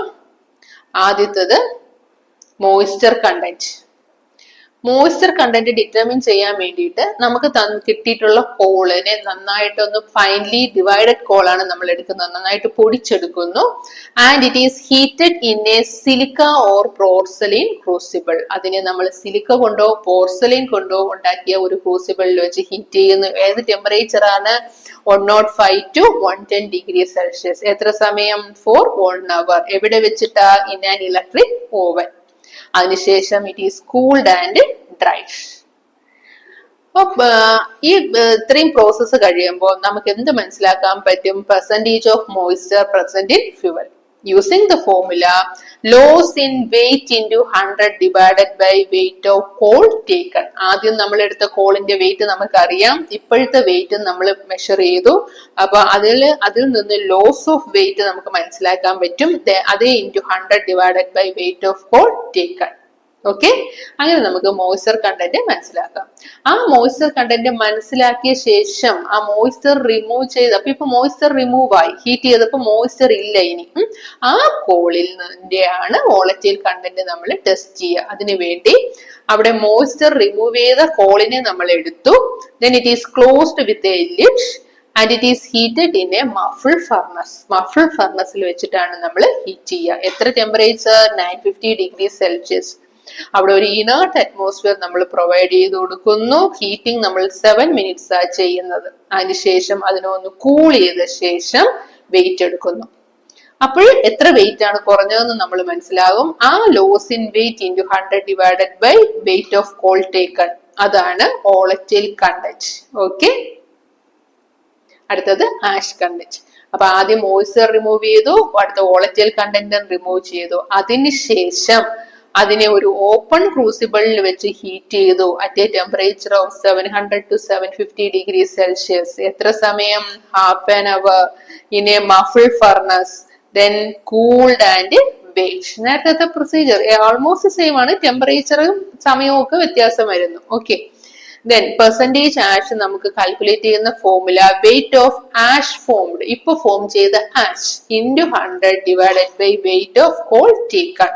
ആദ്യത്തത് moisture content. Moisture content determine ചെയ്യാൻ വേണ്ടിയിട്ട് നമുക്ക് കിട്ടിയിട്ടുള്ള കോളിനെ നന്നായിട്ടൊന്ന് ഫൈൻലി ഡിവൈഡഡ് കോളാണ് നമ്മൾ എടുക്കുന്നത്, നന്നായിട്ട് പൊടിച്ചെടുക്കുന്നു. And it is heated in a silica or porcelain crucible. അതിനെ നമ്മൾ സിലിക്ക കൊണ്ടോ പോർസലിൻ കൊണ്ടോ ഉണ്ടാക്കിയ ഒരു ക്രൂസിബിളിൽ വെച്ച് ഹീറ്റ് ചെയ്യുന്നു. ഏത് ടെമ്പറേച്ചർ ആണ്? 105 to 110 ഡിഗ്രി സെൽഷ്യസ്. എത്ര സമയം? For 1 hour. എവിടെ വെച്ചിട്ടാ? In an electric oven. അതിനുശേഷം it is cooled and dried. അപ്പൊ ഈ ഇത്രയും പ്രോസസ്സ് കഴിയുമ്പോൾ നമുക്ക് എന്ത് മനസ്സിലാക്കാൻ പറ്റും? Percentage of moisture present in fuel. Using the formula, loss in weight into 100 divided by weight of coal taken. ആദ്യം നമ്മൾ എടുത്ത കോളിന്റെ വെയിറ്റ് നമുക്കറിയാം, ഇപ്പോഴത്തെ വെയിറ്റ് നമ്മൾ മെഷർ ചെയ്തു. അപ്പൊ അതിൽ നിന്ന് ലോസ് ഓഫ് വെയിറ്റ് നമുക്ക് മനസ്സിലാക്കാൻ പറ്റും. അതേ into 100 divided by weight of coal taken. Okay, അങ്ങനെ നമുക്ക് മോയ്സ്ചർ കണ്ടന്റ് മനസ്സിലാക്കാം. ആ മോയ്സ്ചർ കണ്ടന്റ് മനസ്സിലാക്കിയ ശേഷം ആ മോയ്സ്ചർ റിമൂവ് ചെയ്ത്, അപ്പൊ ഇപ്പൊ മോയ്സ്ചർ റിമൂവ് ആയി, ഹീറ്റ് ചെയ്തപ്പോ മോയ്സ്ചർ ഇല്ല ഇനി, ആ കോളിൽ നിന്റെയാണ് വോളറ്റൈൽ കണ്ടന്റ് നമ്മൾ ടെസ്റ്റ് ചെയ്യുക. അതിനു വേണ്ടി അവിടെ മോയ്സ്ചർ റിമൂവ് ചെയ്ത കോളിനെ നമ്മൾ എടുത്തു. then it is closed with a lid and it is heated in a muffled furnace. muffled furnace വെച്ചിട്ടാണ് നമ്മൾ ഹീറ്റ് ചെയ്യുക. എത്ര ടെമ്പറേച്ചർ? 950 degree Celsius. അവിടെ ഒരു ഇനേർട്ട് അറ്റ്മോസ്ഫിയർ നമ്മൾ പ്രൊവൈഡ് ചെയ്ത് കൊടുക്കുന്നു. ഹീറ്റിംഗ് നമ്മൾ 7 മിനിറ്റ്സ് ആ ചെയ്യുന്നത്. അതിനുശേഷം അതിനൊന്ന് കൂൾ ചെയ്ത ശേഷം വെയിറ്റ് എടുക്കുന്നു. അപ്പോൾ എത്ര വെയിറ്റ് ആണ് കുറഞ്ഞതെന്ന് നമ്മൾ മനസ്സിലാകും. ആ loss in weight into 100 divided by weight of coal taken, അതാണ് വോളറ്റൈൽ കണ്ടന്റ്. ഓക്കെ, അടുത്തത് ആഷ് കണ്ടന്റ്. അപ്പൊ ആദ്യം മോയ്സ്ചർ റിമൂവ് ചെയ്തു, അടുത്ത വോളറ്റൈൽ കണ്ടന്റ് റിമൂവ് ചെയ്തു. അതിനുശേഷം അതിനെ ഒരു ഓപ്പൺ ക്രൂസിബിളിൽ വെച്ച് ഹീറ്റ് ചെയ്തു at a temperature of 700 to 750 degree Celsius. എത്ര സമയം? Half an hour in a muffled furnace. then cooled and baked. നേരത്തെ പ്രൊസീജിയർ ഓൾമോസ്റ്റ് സെയിം ആണ്, ടെമ്പറേച്ചറും സമയവും ഒക്കെ വ്യത്യാസം വരുന്നു. ഓക്കെ, then പെർസെന്റേജ് ആഷ് നമുക്ക് കാൽക്കുലേറ്റ് ചെയ്യുന്ന formula weight of ash formed, ഇപ്പൊ ഫോം ചെയ്ത ash into 100 divided by weight of coal taken.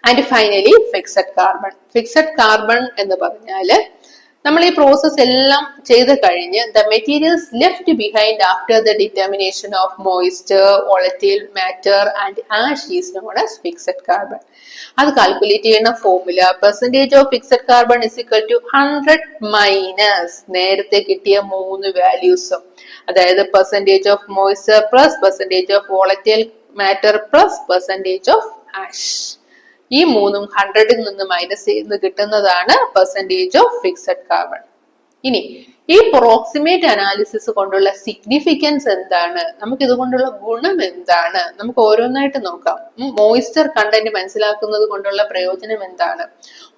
And finally fixed carbon. Fixed carbon എന്ന് പറഞ്ഞാല് നമ്മൾ ഈ പ്രോസസ് എല്ലാം ചെയ്ത് കഴിഞ്ഞ് the materials left behind after the determination of moisture, volatile matter and ash is known as fixed carbon. അത് calculate ചെയ്യുന്ന formula percentage of fixed carbon is equal to 100 minus നേരത്തെ കിട്ടിയ 3 വാല്യൂസും, അതായത് percentage of moisture plus percentage of volatile matter plus percentage of ash. ഈ മൂന്നും 100ൽ നിന്ന് minus ചെയ്ത് കിട്ടുന്നതാണ് പെർസെന്റേജ് ഓഫ് ഫിക്സഡ് കാർബൺ. ഇനി ഈ പ്രോക്സിമേറ്റ് അനാലിസിസ് കൊണ്ടുള്ള സിഗ്നിഫിക്കൻസ് എന്താണ്, നമുക്ക് ഇതുകൊണ്ടുള്ള ഗുണം എന്താണ്, നമുക്ക് ഓരോന്നായിട്ട് നോക്കാം. മോയ്സ്ചർ കണ്ടന്റ് മനസ്സിലാക്കുന്നത് കൊണ്ടുള്ള പ്രയോജനം എന്താണ്?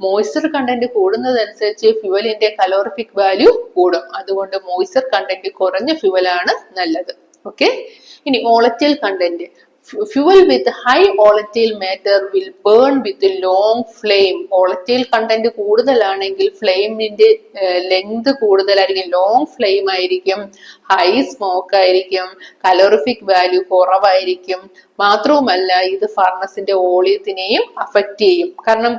മോയ്സ്ചർ കണ്ടന്റ് കൂടുന്നതനുസരിച്ച് ഫ്യുവലിന്റെ കലോറിഫിക് വാല്യൂ കൂടും. അതുകൊണ്ട് മോയ്സ്ചർ കണ്ടന്റ് കുറഞ്ഞ ഫ്യുവലാണ് നല്ലത്. ഓക്കെ, ഇനി volatile content. Fuel with high volatile matter will burn with a long flame. volatile content കൂടുതലാണെങ്കിൽ ഫ്ലെയിമിന്റെ ലെങ്ത് കൂടുതലായിരിക്കും, ലോങ് ഫ്ലെയിം ആയിരിക്കും, ഹൈ സ്മോക്ക് ആയിരിക്കും, കലോറിഫിക് വാല്യൂ കുറവായിരിക്കും. മാത്രവുമല്ല ഇത് ഫർണസിന്റെ വോളിയത്തിനെയും അഫക്റ്റ് ചെയ്യും. കാരണം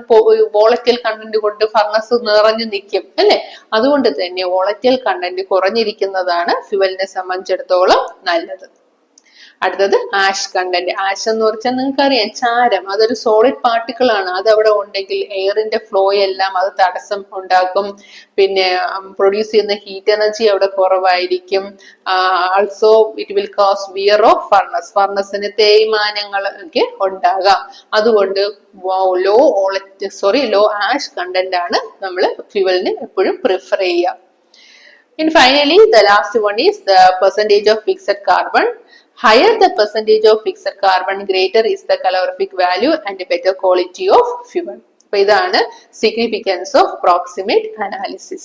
വോളറ്റൈൽ കണ്ടന്റ് കൊണ്ട് ഫർണസ് നിറഞ്ഞു നിൽക്കും അല്ലെ. അതുകൊണ്ട് തന്നെ വോളറ്റൈൽ കണ്ടന്റ് കുറഞ്ഞിരിക്കുന്നതാണ് ഫ്യുവലിനെ സംബന്ധിച്ചിടത്തോളം നല്ലത്. അടുത്തത് ആഷ് കണ്ടന്റ്. ആഷ് എന്ന് വെച്ചാൽ നിങ്ങൾക്ക് അറിയാം ചാരം, അതൊരു സോളിഡ് പാർട്ടിക്കിൾ ആണ്. അത് അവിടെ ഉണ്ടെങ്കിൽ എയറിന്റെ ഫ്ലോ എല്ലാം അത് തടസ്സം ഉണ്ടാക്കും. പിന്നെ പ്രൊഡ്യൂസ് ചെയ്യുന്ന ഹീറ്റ് എനർജി അവിടെ കുറവായിരിക്കും. Also it will cause wear of furnace, ഫർണസിന് തേയ്മാനങ്ങൾ ഒക്കെ ഉണ്ടാകാം. അതുകൊണ്ട് ലോ ആഷ് കണ്ടന്റ് ആണ് നമ്മൾ ഫ്യുവലിന് എപ്പോഴും പ്രിഫർ ചെയ്യുക. And finally, the last one is the percentage of fixed carbon. Higher the percentage of fixed carbon, greater is the calorific value and better quality of fuel. So, this is significance of proximate analysis.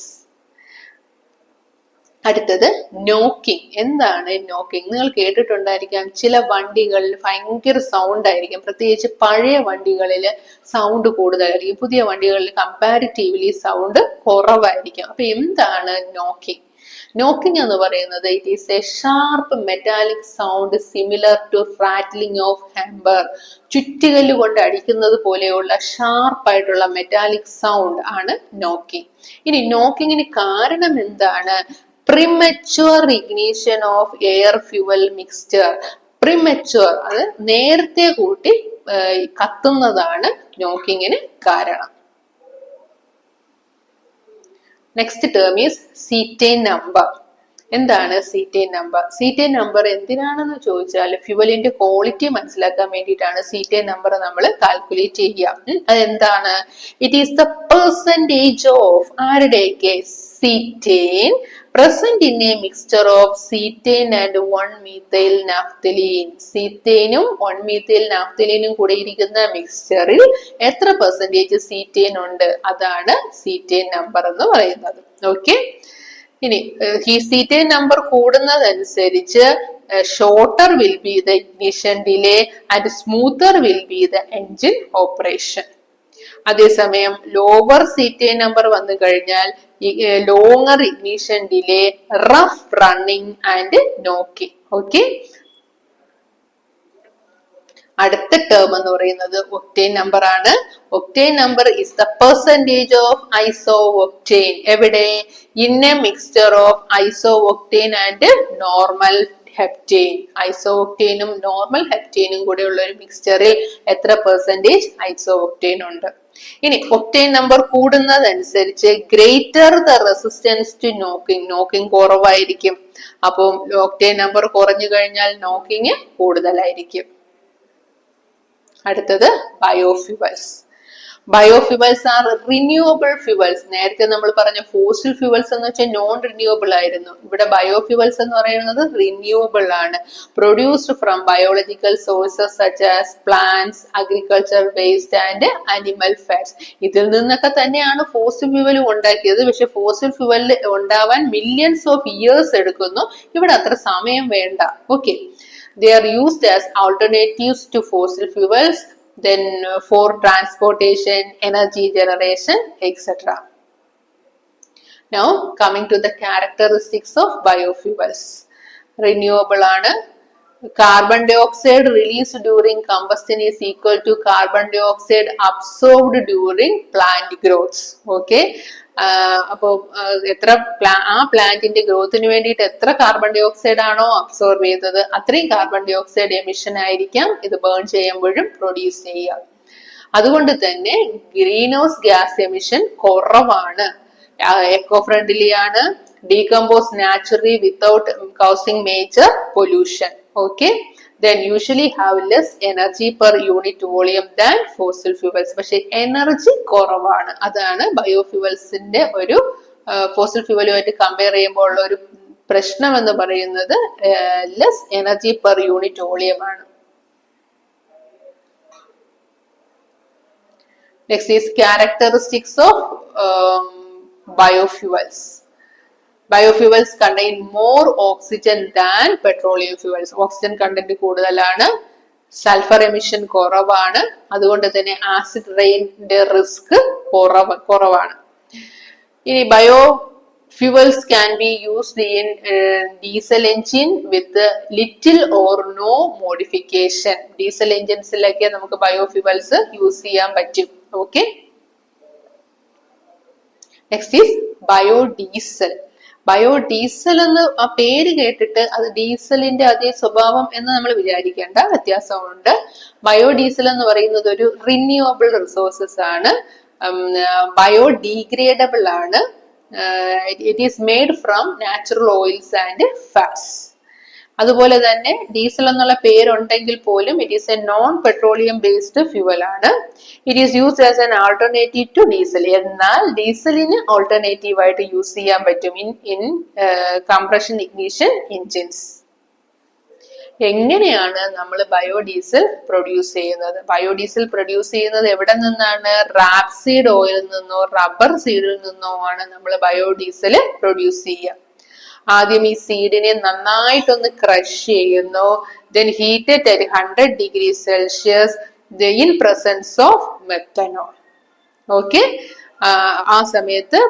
അടുത്തത് knocking. എന്താണ് knocking? നിങ്ങൾ കേട്ടിട്ടുണ്ടായിരിക്കാം ചില വണ്ടികളിൽ ഭയങ്കര sound ആയിരിക്കും, പ്രത്യേകിച്ച് പഴയ വണ്ടികളിൽ സൗണ്ട് കൂടുതലായിരിക്കും, പുതിയ വണ്ടികളിൽ കമ്പാരിറ്റീവ്ലി സൗണ്ട് കുറവായിരിക്കും. അപ്പൊ എന്താണ് നോക്കിംഗ്? നോക്കിംഗ് എന്ന് പറയുന്നത് it is a sharp metallic sound similar to rattling of hammer. ചുറ്റുകല്ല് കൊണ്ട് അടിക്കുന്നത് പോലെയുള്ള ഷാർപ്പായിട്ടുള്ള മെറ്റാലിക് സൗണ്ട് ആണ് നോക്കിംഗ്. ഇനി നോക്കിങ്ങിന് കാരണം എന്താണ്? Premature ignition of air fuel mixture. Premature, അത് നേരത്തെ കൂട്ടി കത്തുന്നതാണ് നോക്കിങ്ങിന് കാരണം. Next term is cetane number. എന്താണ് സീറ്റേൻ നമ്പർ? സീറ്റേൻ നമ്പർ എന്തിനാണെന്ന് ചോദിച്ചാൽ ഫ്യുവലിന്റെ ക്വാളിറ്റി മനസ്സിലാക്കാൻ വേണ്ടിയിട്ടാണ് സീറ്റേൻ നമ്പർ നമ്മൾ കാൽക്കുലേറ്റ് ചെയ്യുക. അതെന്താണ്? It is the percentage of ആരുടെയൊക്കെ cetane present in a mixture of cetane and 1-methyl naphthalene. സീറ്റേനും 1-methyl naphthalene കൂടെ ഇരിക്കുന്ന മിക്സ്ചറിൽ എത്ര പെർസെന്റേജ് സീറ്റേൻ ഉണ്ട്? അതാണ് സീറ്റേൻ നമ്പർ എന്ന് പറയുന്നത്. ഓക്കെ, ഇനി ഈ സീറ്റേൻ നമ്പർ കൂടുന്നതനുസരിച്ച് shorter will be the ignition delay and smoother will be the engine operation. അതേസമയം ലോവർ സീറ്റേൻ നമ്പർ വന്നു കഴിഞ്ഞാൽ longer ignition delay, rough running and knocking. Okay, അടുത്ത ടേം എന്ന് പറയുന്നത് ഒക്ടേൻ നമ്പർ ആണ്. Octane number is the percentage of isooctane. എവിടെ? In a mixture of isooctane and normal heptane. ഐസോഒക്ടേനും normal ഹെപ്റ്റേനും കൂടെ ഉള്ള ഒരു മിക്സ്ചറിൽ എത്ര പെർസെന്റേജ് ഐസോഒക്ടേൻ ഉണ്ട്? ഇനി ഒക്ടേൻ നമ്പർ കൂടുന്നതനുസരിച്ച് greater the resistance to knocking. Knocking കുറവായിരിക്കും. അപ്പം ഒക്ടേൻ നമ്പർ കുറഞ്ഞു കഴിഞ്ഞാൽ നോക്കിംഗ് കൂടുതലായിരിക്കും. അടുത്തത് biofuels. Biofuels are renewable fuels. നേരത്തെ നമ്മൾ പറഞ്ഞ ഫോസിൽ ഫ്യൂവൽസ് എന്ന് വെച്ചാൽ നോൺ റിന്യൂവബിൾ ആയിരുന്നു. ഇവിടെ ബയോഫ്യൂവൽസ് എന്ന് പറയുന്നത് റിന്യൂവബിൾ ആണ്. Produced from biological sources such as plants, agriculture waste and animal fats. ഇതിൽ നിന്നൊക്കെ തന്നെയാണ് ഫോസിൽ ഫ്യൂവൽ ഉണ്ടാക്കിയത്. പക്ഷെ ഫോസിൽ ഫ്യൂവൽ ഉണ്ടാവാൻ മില്യൺസ് ഓഫ് ഇയേഴ്സ് എടുക്കുന്നു. ഇവിടെ അത്ര സമയം വേണ്ട. Okay, they are used as alternatives to fossil fuels, then for transportation, energy generation, etc. Now coming to the characteristics of biofuels. Renewable ആണ്. Carbon dioxide released during combustion is equal to carbon dioxide absorbed during plant growth. Okay, അപ്പോ എത്ര ആ പ്ലാന്റിന്റെ ഗ്രോത്തിന് വേണ്ടിയിട്ട് എത്ര carbon dye oxide ആണോ absorb ചെയ്തത് അത്രയും കാർബൺ ഡൈ ഓക്സൈഡ് എമിഷൻ ആയിരിക്കാം ഇത് ബേൺ ചെയ്യുമ്പോഴും പ്രൊഡ്യൂസ് ചെയ്യുക. അതുകൊണ്ട് തന്നെ ഗ്രീൻ ഹൗസ് ഗ്യാസ് എമിഷൻ കുറവാണ്, എക്കോ ഫ്രണ്ട്ലി ആണ്, decompose naturally without causing major pollution. Okay, then usually have less energy per unit volume than fossil fuels. പക്ഷെ എനർജി കുറവാണ്. അതാണ് ബയോഫ്യൂവൽസിന്റെ ഒരു ഫോസിൽ ഫ്യൂവലുമായിട്ട് കമ്പയർ ചെയ്യുമ്പോൾ ഉള്ള ഒരു പ്രശ്നം എന്ന് പറയുന്നത് less energy per unit volume ആണ്. Next is characteristics of biofuels. Biofuels contain more oxygen than petroleum fuels. Oxygen content കൂടുതലാണ്, സൾഫർ എമിഷൻ കുറവാണ്, അതുകൊണ്ട് തന്നെ ആസിഡ് റെയിന്റെ റിസ്ക് കുറവാണ്. ഇനി biofuels can be used in diesel engine with little or no modification. Diesel എഞ്ചിൻസിലൊക്കെ നമുക്ക് biofuels use ചെയ്യാൻ പറ്റും. Okay, next is biodiesel. Biodiesel എന്ന് ആ പേര് കേട്ടിട്ട് അത് ഡീസലിന്റെ അതേ സ്വഭാവം എന്ന് നമ്മൾ വിചാരിക്കേണ്ട, വ്യത്യാസമുണ്ട്. ബയോഡീസൽ എന്ന് പറയുന്നത് ഒരു റിന്യൂവബിൾ റിസോഴ്സസ് ആണ്, ബയോഡീഗ്രേഡബിൾ ആണ്, it is made from natural oils and fats. അതുപോലെ തന്നെ ഡീസൽ എന്നുള്ള പേരുണ്ടെങ്കിൽ പോലും it is a non petroleum based fuel ആണ്. It is used as an alternative to diesel. എന്നാൽ ഡീസലിന് ഓൾട്ടർനേറ്റീവ് ആയിട്ട് യൂസ് ചെയ്യാൻ പറ്റും ഇൻ കംപ്രഷൻ ഇഗ്നിഷൻ എൻജിൻസ്. എങ്ങനെയാണ് നമ്മൾ ബയോഡീസൽ പ്രൊഡ്യൂസ് ചെയ്യുന്നത്? ബയോഡീസൽ പ്രൊഡ്യൂസ് ചെയ്യുന്നത് എവിടെ നിന്നാണ്? റാപ്സീഡ് ഓയിലിൽ നിന്നോ റബ്ബർ സീഡിൽ നിന്നോ ആണ് നമ്മൾ ബയോഡീസൽ പ്രൊഡ്യൂസ് ചെയ്യുക. ആദ്യം ഈ സീഡിനെ നന്നായിട്ടൊന്ന് ക്രഷ് ചെയ്യുന്നു, then heated at 100 degrees Celsius in presence of methanol. Okay, ആ സമയത്ത്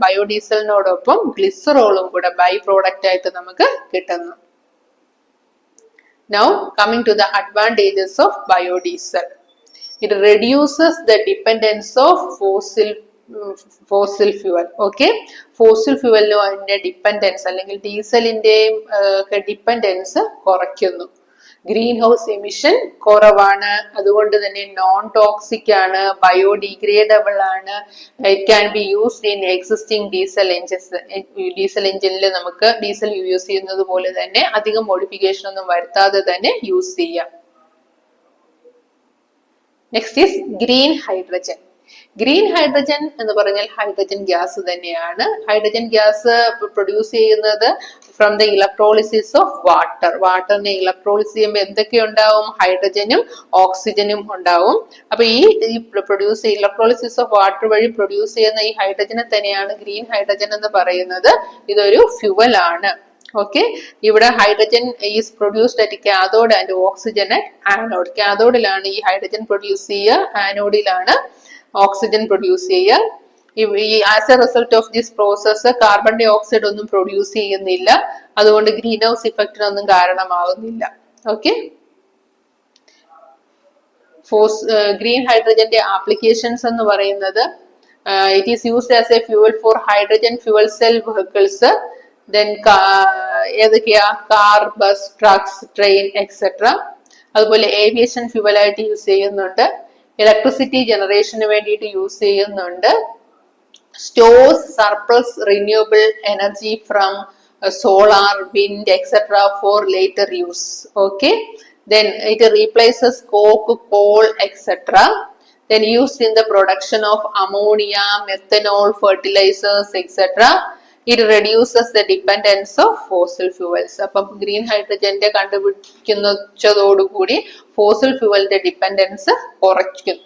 ബയോഡീസലിനോടൊപ്പം ഗ്ലിസറോളും കൂടെ ബൈ പ്രോഡക്റ്റ് ആയിട്ട് നമുക്ക് കിട്ടുന്നു. Now coming to the advantages of biodiesel. It reduces the dependence of fossil fuel. Okay, fossil ഫ്യൂവലിനോ അതിന്റെ ഡിപ്പെൻഡൻസ് അല്ലെങ്കിൽ ഡീസലിന്റെ ഡിപ്പെൻഡൻസ് കുറയ്ക്കുന്നു. ഗ്രീൻ ഹൗസ് എമിഷൻ കുറവാണ്, അതുകൊണ്ട് തന്നെ നോൺ ടോക്സിക് ആണ്, ബയോഡിഗ്രേഡബിൾ ആണ്. It can be used in existing diesel engines. Diesel എഞ്ചിനിൽ നമുക്ക് ഡീസൽ യൂസ് ചെയ്യുന്നത് പോലെ തന്നെ അധികം മോഡിഫിക്കേഷൻ ഒന്നും വരുത്താതെ തന്നെ യൂസ് ചെയ്യാം. Next is green hydrogen. Green hydrogen എന്ന് പറഞ്ഞാൽ ഹൈഡ്രജൻ ഗ്യാസ് തന്നെയാണ്. ഹൈഡ്രജൻ ഗ്യാസ് പ്രൊഡ്യൂസ് ചെയ്യുന്നത് from the electrolysis of water. വാട്ടറിനെ ഇലക്ട്രോളിസ് ചെയ്യുമ്പോൾ എന്തൊക്കെ ഉണ്ടാവും? ഹൈഡ്രജനും ഓക്സിജനും ഉണ്ടാവും. അപ്പൊ ഈ ഇലക്ട്രോളിസിസ് ഓഫ് വാട്ടർ വഴി പ്രൊഡ്യൂസ് ചെയ്യുന്ന ഈ ഹൈഡ്രജനെ തന്നെയാണ് ഗ്രീൻ ഹൈഡ്രജൻ എന്ന് പറയുന്നത്. ഇതൊരു ഫ്യൂവൽ ആണ്. ഓക്കെ, ഇവിടെ hydrogen is produced at cathode and oxygen at anode. കാഥോഡിലാണ് ഈ ഹൈഡ്രജൻ പ്രൊഡ്യൂസ് ചെയ്യുക, ആനോഡിലാണ് ഓക്സിജൻ പ്രൊഡ്യൂസ് ചെയ്യുക. ഈ as a result of this process carbon dioxide ഒന്നും പ്രൊഡ്യൂസ് ചെയ്യുന്നില്ല, അതുകൊണ്ട് ഗ്രീൻ ഹൗസ് ഇഫക്റ്റിനൊന്നും കാരണമാകുന്നില്ല. ഓക്കെ, ഗ്രീൻ ഹൈഡ്രജന്റെ ആപ്ലിക്കേഷൻസ് എന്ന് പറയുന്നത് it is used as a fuel for hydrogen fuel cell vehicles, then ഏതൊക്കെയാ, car, bus, trucks, train etcetera. അതുപോലെ ഏവിയേഷൻ ഫ്യൂവൽ ആയിട്ട് യൂസ് ചെയ്യുന്നുണ്ട്, ഇലക്ട്രിസിറ്റി ജനറേഷന് വേണ്ടിയിട്ട് യൂസ് ചെയ്യുന്നുണ്ട്, stores surplus renewable energy from solar, wind, etc. for later use. Okay, then it replaces coke, coal, etc. Then used in the production of ammonia, methanol, fertilizers, etc. It reduces the dependence of fossil fuels. അപ്പം green ഹൈഡ്രജന്റെ കണ്ടുപിടിക്കുന്നതോടുകൂടി fossil ഫ്യൂവലിന്റെ dependence കുറയ്ക്കും.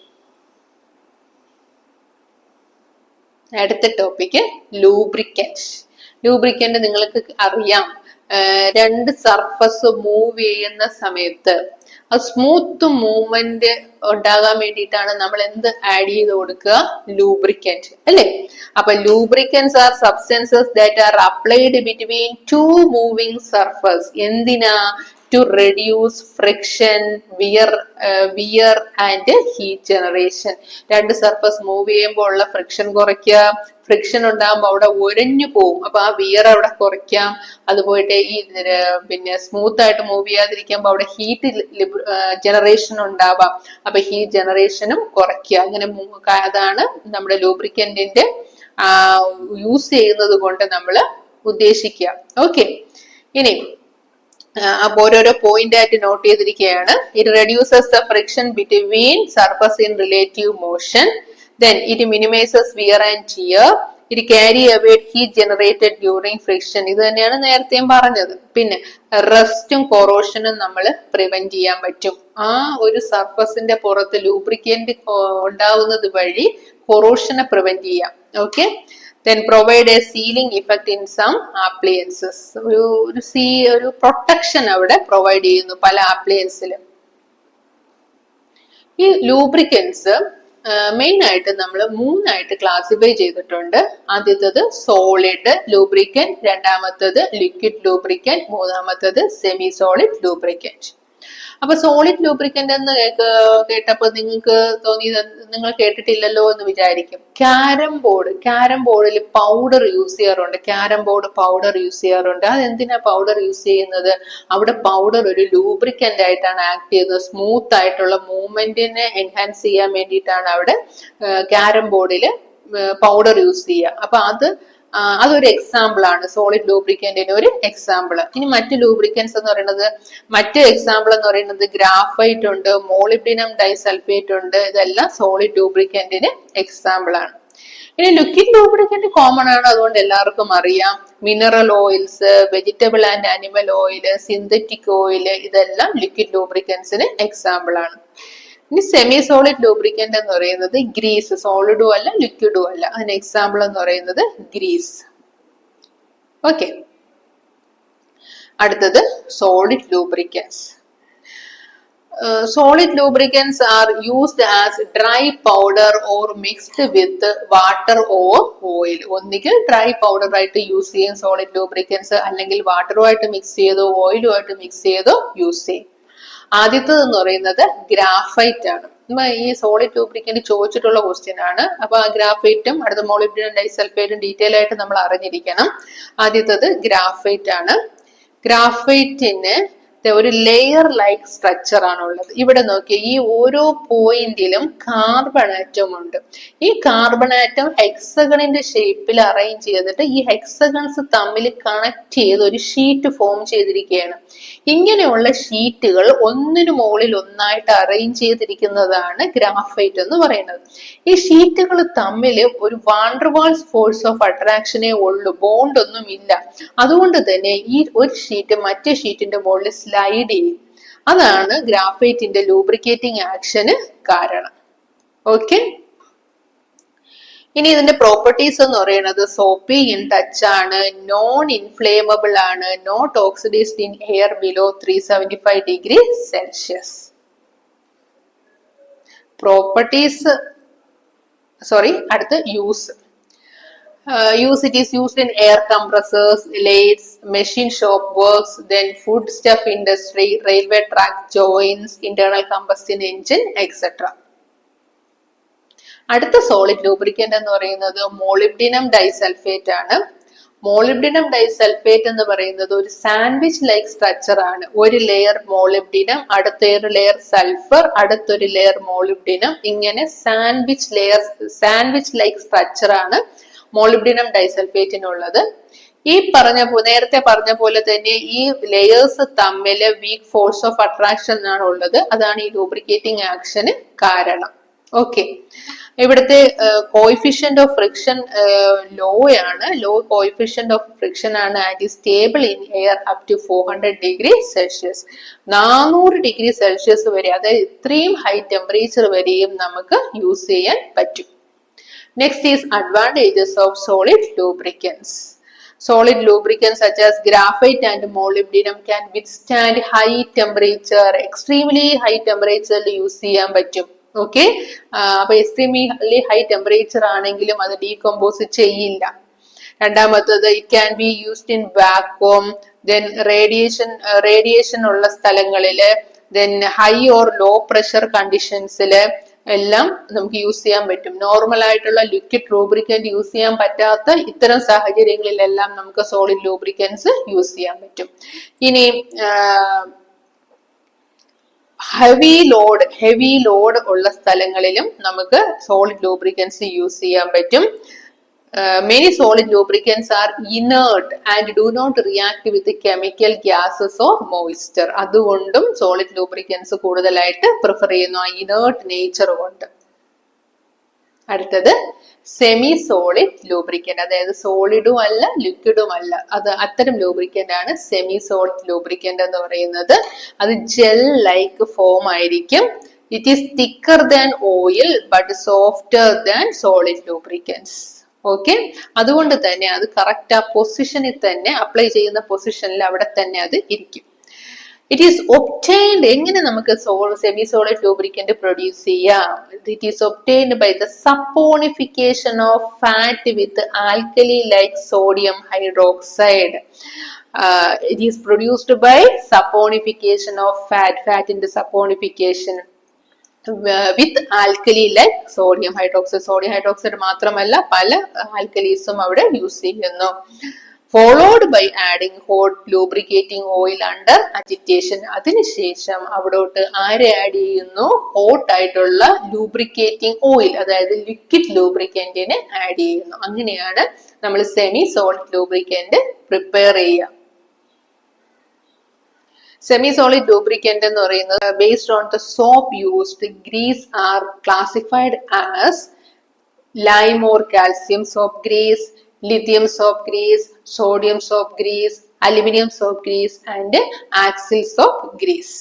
അടുത്ത topic lubricant. Lubricant നിങ്ങൾക്ക് അറിയാം, രണ്ട് surface move ചെയ്യുന്ന സമയത്ത് ആ smooth movement ഉണ്ടാകാൻ വേണ്ടിയിട്ടാണ് നമ്മൾ എന്ത് ആഡ് ചെയ്ത് കൊടുക്കുക, ലൂബ്രിക്കന്റ് അല്ലെ. അപ്പൊ lubricants R substances that are applied between two moving surface. എന്തിനാ? to reduce friction, wear and heat generation. രണ്ട് സർഫസ് മൂവ് ചെയ്യുമ്പോൾ ഉള്ള ഫ്രിക്ഷൻ കുറയ്ക്കുക, ഫ്രിക്ഷൻ ഉണ്ടാകുമ്പോൾ അവിടെ ഉരഞ്ഞു പോകും, അപ്പൊ ആ വിയർ അവിടെ കുറയ്ക്കാം. അതുപോയിട്ട് ഈ പിന്നെ സ്മൂത്ത് ആയിട്ട് മൂവ് ചെയ്യാതിരിക്കുമ്പോൾ അവിടെ ഹീറ്റ് ജനറേഷൻ ഉണ്ടാവാം, അപ്പൊ ഹീറ്റ് ജനറേഷനും കുറയ്ക്കുക. അങ്ങനെ അതാണ് നമ്മുടെ ലൂബ്രിക്കന്റിന്റെ യൂസ് ചെയ്യുന്നത് കൊണ്ട് നമ്മൾ ഉദ്ദേശിക്കുക. ഓക്കെ, ഇനി അപ്പൊ ഓരോരോ പോയിന്റ് ആയിട്ട് നോട്ട് ചെയ്തിരിക്കുകയാണ്. It reduces the friction between surface in relative motion, then it minimizes wear and tear, it carry away heat generated during friction. ഇത് തന്നെയാണ് നേരത്തെയും പറഞ്ഞത്. പിന്നെ റസ്റ്റും കൊറോഷനും നമ്മൾ പ്രിവെന്റ് ചെയ്യാൻ പറ്റും. ആ ഒരു സർഫസിന്റെ പുറത്ത് ലൂബ്രിക്കന്റ് ഉണ്ടാവുന്നത് വഴി കൊറോഷനെ പ്രിവെന്റ് ചെയ്യാം. Okay, then provide a sealing effect in some appliances. ഒരു പ്രൊട്ടക്ഷൻ അവിടെ പ്രൊവൈഡ് ചെയ്യുന്നു പല ആപ്ലിയൻസിലും. ഈ ലൂബ്രിക്കൻസ് മെയിൻ ആയിട്ട് നമ്മൾ മൂന്നായിട്ട് ക്ലാസിഫൈ ചെയ്തിട്ടുണ്ട്. ആദ്യത്തേത് സോളിഡ് ലൂബ്രിക്കന്റ്, രണ്ടാമത്തേത് ലിക്വിഡ് ലൂബ്രിക്കന്റ്, മൂന്നാമത്തേത് സെമി സോളിഡ് ലൂബ്രിക്കന്റ്. അപ്പൊ സോളിഡ് ലൂബ്രിക്കന്റ് എന്ന് കേട്ടപ്പോ നിങ്ങൾക്ക് തോന്നി നിങ്ങൾ കേട്ടിട്ടില്ലല്ലോ എന്ന് വിചാരിക്കും. ക്യാരം ബോർഡിൽ പൗഡർ യൂസ് ചെയ്യാറുണ്ട്, ക്യാരം ബോർഡ് പൗഡർ യൂസ് ചെയ്യാറുണ്ട്. അതെന്തിനാ പൗഡർ യൂസ് ചെയ്യുന്നത്? അവിടെ പൗഡർ ഒരു ലൂബ്രിക്കന്റ് ആയിട്ടാണ് ആക്ട് ചെയ്യുന്നത്. സ്മൂത്ത് ആയിട്ടുള്ള മൂവ്മെന്റിനെ എൻഹാൻസ് ചെയ്യാൻ വേണ്ടിയിട്ടാണ് അവിടെ ക്യാരം ബോർഡിൽ പൗഡർ യൂസ് ചെയ്യുക. അപ്പൊ അതൊരു എക്സാമ്പിൾ ആണ്, സോളിഡ് ലൂബ്രിക്കന്റിന് ഒരു എക്സാമ്പിൾ. ഇനി മറ്റു ലൂബ്രിക്കൻസ് എന്ന് പറയുന്നത്, മറ്റു എക്സാമ്പിൾ എന്ന് പറയുന്നത് ഗ്രാഫൈറ്റ് ഉണ്ട്, മോളിബ്ഡിനം ഡൈസൾഫേറ്റ് ഉണ്ട്. ഇതെല്ലാം സോളിഡ് ലൂബ്രിക്കന്റിന് എക്സാമ്പിൾ ആണ്. ഇനി ലിക്വിഡ് ലൂബ്രിക്കന്റ് കോമൺ ആണ്, അതുകൊണ്ട് എല്ലാവർക്കും അറിയാം. Mineral oils, vegetable and animal oil, synthetic oil, ഇതെല്ലാം ലിക്വിഡ് ലൂബ്രിക്കൻസിന് എക്സാമ്പിൾ ആണ്. ഇനി സെമി സോളിഡ് ലൂബ്രിക്കന്റ് എന്ന് പറയുന്നത് ഗ്രീസ്, സോളിഡും അല്ല ലിക്വിഡും അല്ല. അതിന് എക്സാമ്പിൾ എന്ന് പറയുന്നത് ഗ്രീസ്. ഓക്കെ, അടുത്തത് solid lubricants. Solid lubricants are used as dry powder or mixed with water or oil. ഒന്നുകിൽ ഡ്രൈ പൗഡർ ആയിട്ട് യൂസ് ചെയ്യും സോളിഡ് ലൂബ്രിക്കൻസ്, അല്ലെങ്കിൽ വാട്ടറുമായിട്ട് മിക്സ് ചെയ്തോ ഓയിലുമായിട്ട് മിക്സ് ചെയ്തോ യൂസ് ചെയ്യും. ആദ്യത്തേത് എന്ന് പറയുന്നത് ഗ്രാഫൈറ്റ് ആണ്. ഈ സോളിഡ് ലൂബ്രിക്കന്റ് ചോദിച്ചിട്ടുള്ള ക്വസ്റ്റ്യൻ ആണ്. അപ്പൊ ആ ഗ്രാഫൈറ്റും അടുത്ത മോളിബ്ഡിനം ഡൈസൾഫേറ്റും ഡീറ്റെയിൽ ആയിട്ട് നമ്മൾ അറിഞ്ഞിരിക്കണം. ആദ്യത്തേത് ഗ്രാഫൈറ്റ് ആണ്. ഗ്രാഫൈറ്റിന് ഒരു ലെയർ ലൈക്ക് സ്ട്രക്ചർ ആണുള്ളത്. ഇവിടെ നോക്കിയ ഈ ഓരോ പോയിന്റിലും കാർബൺ ആറ്റം ഉണ്ട്. ഈ കാർബൺ ആറ്റം ഹെക്സഗണിന്റെ ഷേപ്പിൽ അറേഞ്ച് ചെയ്തിട്ട് ഈ ഹെക്സഗൺസ് തമ്മിൽ കണക്ട് ചെയ്ത് ഒരു ഷീറ്റ് ഫോം ചെയ്തിരിക്കുകയാണ്. ഇങ്ങനെയുള്ള ഷീറ്റുകൾ ഒന്നിനു മുകളിൽ ഒന്നായിട്ട് അറേഞ്ച് ചെയ്തിരിക്കുന്നതാണ് ഗ്രാഫൈറ്റ് എന്ന് പറയുന്നത്. ഈ ഷീറ്റുകൾ തമ്മിൽ ഒരു വാണ്ടർവാൾസ് ഫോഴ്സ് ഓഫ് അട്രാക്ഷനേ ഉള്ളൂ, ബോണ്ട് ഒന്നും ഇല്ല. അതുകൊണ്ട് തന്നെ ഈ ഒരു ഷീറ്റ് മറ്റേ ഷീറ്റിന്റെ മുകളിൽ സ്ലൈഡ് ചെയ്യും. അതാണ് ഗ്രാഫൈറ്റിന്റെ ലൂബ്രിക്കേറ്റിംഗ് ആക്ഷന് കാരണം. ഓക്കെ, ഇനി ഇതിന്റെ പ്രോപ്പർട്ടീസ് എന്ന് പറയുന്നത് സോപ്പി ഇൻ ടച്ച് ആണ്, നോൺ ഇൻഫ്ലേമബിൾ ആണ്, not oxidized in air below 375 degree celsius. Properties അടുത്ത് use. It is used in air compressors, lathes, machine shop works, then foodstuff industry, railway track joints, internal combustion engine, etc. അടുത്ത solid lubricant എന്ന് പറയുന്നത് molybdenum disulphate ആണ്. Molybdenum disulphate എന്ന് പറയുന്നത് ഒരു sandwich like structure ആണ്. ഒരു ലെയർ മോളിബ്ഡിനം, അടുത്തൊരു ലെയർ സൾഫർ, അടുത്തൊരു ലെയർ മോളിബ്ഡിനം, ഇങ്ങനെ സാൻഡ്വിച്ച് ലൈക്ക് സ്ട്രക്ചർ ആണ് മോളിബ്ഡിനം ഡൈസൾഫേറ്റിനുള്ളത്. നേരത്തെ പറഞ്ഞ പോലെ തന്നെ ഈ ലെയേഴ്സ് തമ്മിൽ വീക്ക് ഫോഴ്സ് ഓഫ് അട്രാക്ഷൻ ആണ് ഉള്ളത്. അതാണ് ഈ ലൂബ്രിക്കേറ്റിംഗ് ആക്ഷന് കാരണം. ഓക്കെ, ഇവിടുത്തെ കോയിഫിഷ്യന്റ് ഓഫ് ഫ്രിക്ഷൻ ലോ ആണ്. ലോ കോയിഫിഷ്യന്റ് ഓഫ് ഫ്രിക്ഷൻ ആണ് and is stable in air up to 400 degree celsius. 400 degree celsius വരെ, അതായത് ഇത്രയും ഹൈ ടെമ്പറേച്ചർ വരെയും നമുക്ക് യൂസ് ചെയ്യാൻ പറ്റും. Next is advantages of solid lubricants. Solid lubricants such as graphite and molybdenum can withstand high temperature. Extremely high temperature use ചെയ്യാൻ പറ്റും. Okay, അപ്പൊ എക്സ്ട്രീംലി ഹൈ ടെമ്പറേച്ചർ ആണെങ്കിലും അത് ഡീകമ്പോസ് ചെയ്യില്ല. രണ്ടാമത്തത് it can be used in vacuum, then radiation ഉള്ള സ്ഥലങ്ങളില്, then high or low pressure കണ്ടീഷൻസില് എല്ലാം നമുക്ക് യൂസ് ചെയ്യാൻ പറ്റും. നോർമൽ ആയിട്ടുള്ള ലിക്വിഡ് ലൂബ്രിക്കന്റ് യൂസ് ചെയ്യാൻ പറ്റാത്ത ഇത്തരം സാഹചര്യങ്ങളിലെല്ലാം നമുക്ക് സോളിഡ് ലൂബ്രിക്കൻസ് യൂസ് ചെയ്യാൻ പറ്റും. ഇനി ഹെവി ലോഡ് ഉള്ള സ്ഥലങ്ങളിലും നമുക്ക് സോളിഡ് ലൂബ്രിക്കൻസ് യൂസ് ചെയ്യാൻ പറ്റും. Many solid lubricants are inert and do not react with chemical gases or moisture. അതുകൊണ്ടും സോളിഡ് ലൂബ്രിക്കൻസ് കൂടുതലായിട്ട് പ്രിഫർ ചെയ്യുന്നു, ഇനേർട്ട് നേച്ചർ കൊണ്ട്. അടുത്തത് സെമി സോളിഡ് ലൂബ്രിക്കന്റ്, അതായത് സോളിഡും അല്ല ലിക്വിഡും അല്ല, അത്തരം ലൂബ്രിക്കന്റ് ആണ് സെമി സോളിഡ് ലൂബ്രിക്കന്റ് എന്ന് പറയുന്നത്. അത് ജെൽ ലൈക്ക് ഫോം ആയിരിക്കും. It is thicker than oil but softer than solid lubricants. Okay, അതുകൊണ്ട് തന്നെ അത് കറക്റ്റ് ആ പൊസിഷനിൽ തന്നെ അപ്ലൈ ചെയ്യുന്ന പൊസിഷനിൽ അവിടെ തന്നെ അത് ഇരിക്കും. ഇറ്റ് ഈസ് ഒബ്റ്റൈൻഡ്, എങ്ങനെ നമുക്ക് സെമി സോളിഡ് ലൂബ്രിക്കന്റ് പ്രൊഡ്യൂസ് ചെയ്യാം? It is obtained by the saponification of fat with alkali like sodium hydroxide. It is produced by saponification of ഫാറ്റിന്റെ saponification with alkali like sodium hydroxide മാത്രമല്ല പല ആൽക്കലീസും അവിടെ use ചെയ്യുന്നു. Followed by adding hot lubricating oil under agitation. അതിനുശേഷം അവിടോട്ട് ആരെ add ചെയ്യുന്നു? ഹോട്ട് ആയിട്ടുള്ള ലൂബ്രിക്കേറ്റിംഗ് ഓയിൽ, അതായത് ലിക്വിഡ് ലൂബ്രിക്കന്റിനെ ആഡ് ചെയ്യുന്നു. അങ്ങനെയാണ് നമ്മൾ സെമി സോളിഡ് ലൂബ്രിക്കന്റ് പ്രിപ്പയർ ചെയ്യുക. സെമി സോളിഡ് ലൂബ്രിക്കന്റ് എന്ന് പറയുന്നത് based on the soap used, grease are classified as lime or calcium soap grease, lithium soap grease, sodium soap grease, aluminum soap grease and axle soap grease.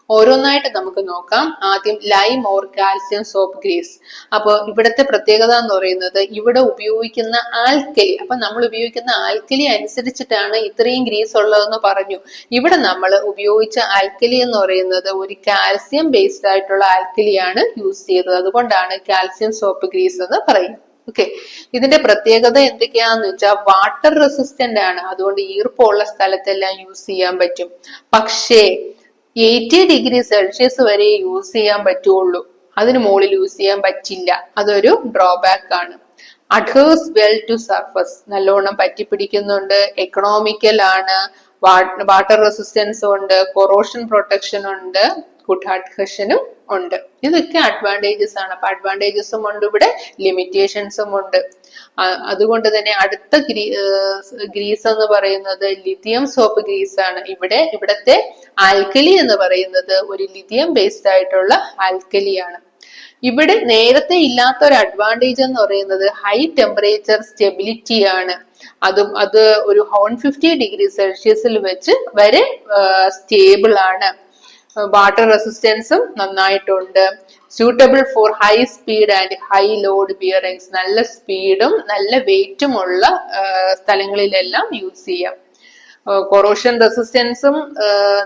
ഓരോന്നായിട്ട് നമുക്ക് നോക്കാം. ആദ്യം lime or calcium soap grease. അപ്പൊ ഇവിടുത്തെ പ്രത്യേകത എന്ന് പറയുന്നത് ഇവിടെ ഉപയോഗിക്കുന്ന ആൽക്കലി, അപ്പൊ നമ്മൾ ഉപയോഗിക്കുന്ന ആൽക്കലി അനുസരിച്ചിട്ടാണ് ഇത്രയും ഗ്രീസ് ഉള്ളതെന്ന് പറഞ്ഞു. ഇവിടെ നമ്മൾ ഉപയോഗിച്ച ആൽക്കലി എന്ന് പറയുന്നത് ഒരു കാൽസ്യം ബേസ്ഡ് ആയിട്ടുള്ള ആൽക്കലിയാണ് യൂസ് ചെയ്തത്. അതുകൊണ്ടാണ് കാൽസ്യം സോപ്പ് ഗ്രീസ് എന്ന് പറയുന്നത്. ഓക്കെ, ഇതിന്റെ പ്രത്യേകത എന്തൊക്കെയാന്ന് വെച്ചാൽ വാട്ടർ റെസിസ്റ്റന്റ് ആണ്. അതുകൊണ്ട് ഈർപ്പമുള്ള സ്ഥലത്തെല്ലാം യൂസ് ചെയ്യാൻ പറ്റും. പക്ഷേ 80 ഡിഗ്രി സെൽഷ്യസ് വരെ യൂസ് ചെയ്യാൻ പറ്റുള്ളൂ, അതിന് മുകളിൽ യൂസ് ചെയ്യാൻ പറ്റില്ല. അതൊരു ഡ്രോബാക്ക് ആണ്. അഡ്ഹേഴ്സ് വെൽ ടു സർഫസ്, നല്ലോണം പറ്റിപ്പിടിക്കുന്നുണ്ട്, എക്കണോമിക്കൽ ആണ്, വാട്ടർ റെസിസ്റ്റൻസ് ഉണ്ട്, കൊറോഷൻ പ്രൊട്ടക്ഷൻ ഉണ്ട്, ഗുഡ് അഡ്ഹഷനും ഉണ്ട്. ഇതൊക്കെ അഡ്വാൻറ്റേജസ് ആണ്. അപ്പൊ അഡ്വാൻറ്റേജസും ഉണ്ട്, ഇവിടെ ലിമിറ്റേഷൻസും ഉണ്ട്. അതുകൊണ്ട് തന്നെ അടുത്ത ഗ്രീസ് എന്ന് പറയുന്നത് ലിഥിയം സോപ്പ് ഗ്രീസ് ആണ്. ഇവിടത്തെ ആൽക്കലി എന്ന് പറയുന്നത് ഒരു ലിഥിയം ബേസ്ഡ് ആയിട്ടുള്ള ആൽക്കലിയാണ്. ഇവിടെ നേരത്തെ ഇല്ലാത്ത ഒരു അഡ്വാൻറ്റേജ് എന്ന് പറയുന്നത് ഹൈ ടെമ്പറേച്ചർ സ്റ്റെബിലിറ്റി ആണ്. അത് ഒരു 150 ഡിഗ്രി സെൽഷ്യസിൽ വെച്ച് വരെ സ്റ്റേബിൾ ആണ്. വാട്ടർ റെസിസ്റ്റൻസും നന്നായിട്ടുണ്ട്. suitable for high speed and high load bearings. നല്ല സ്പീഡും നല്ല വെയിറ്റും ഉള്ള സ്ഥലങ്ങളിലെല്ലാം യൂസ് ചെയ്യാം. കൊറോഷൻ റെസിസ്റ്റൻസും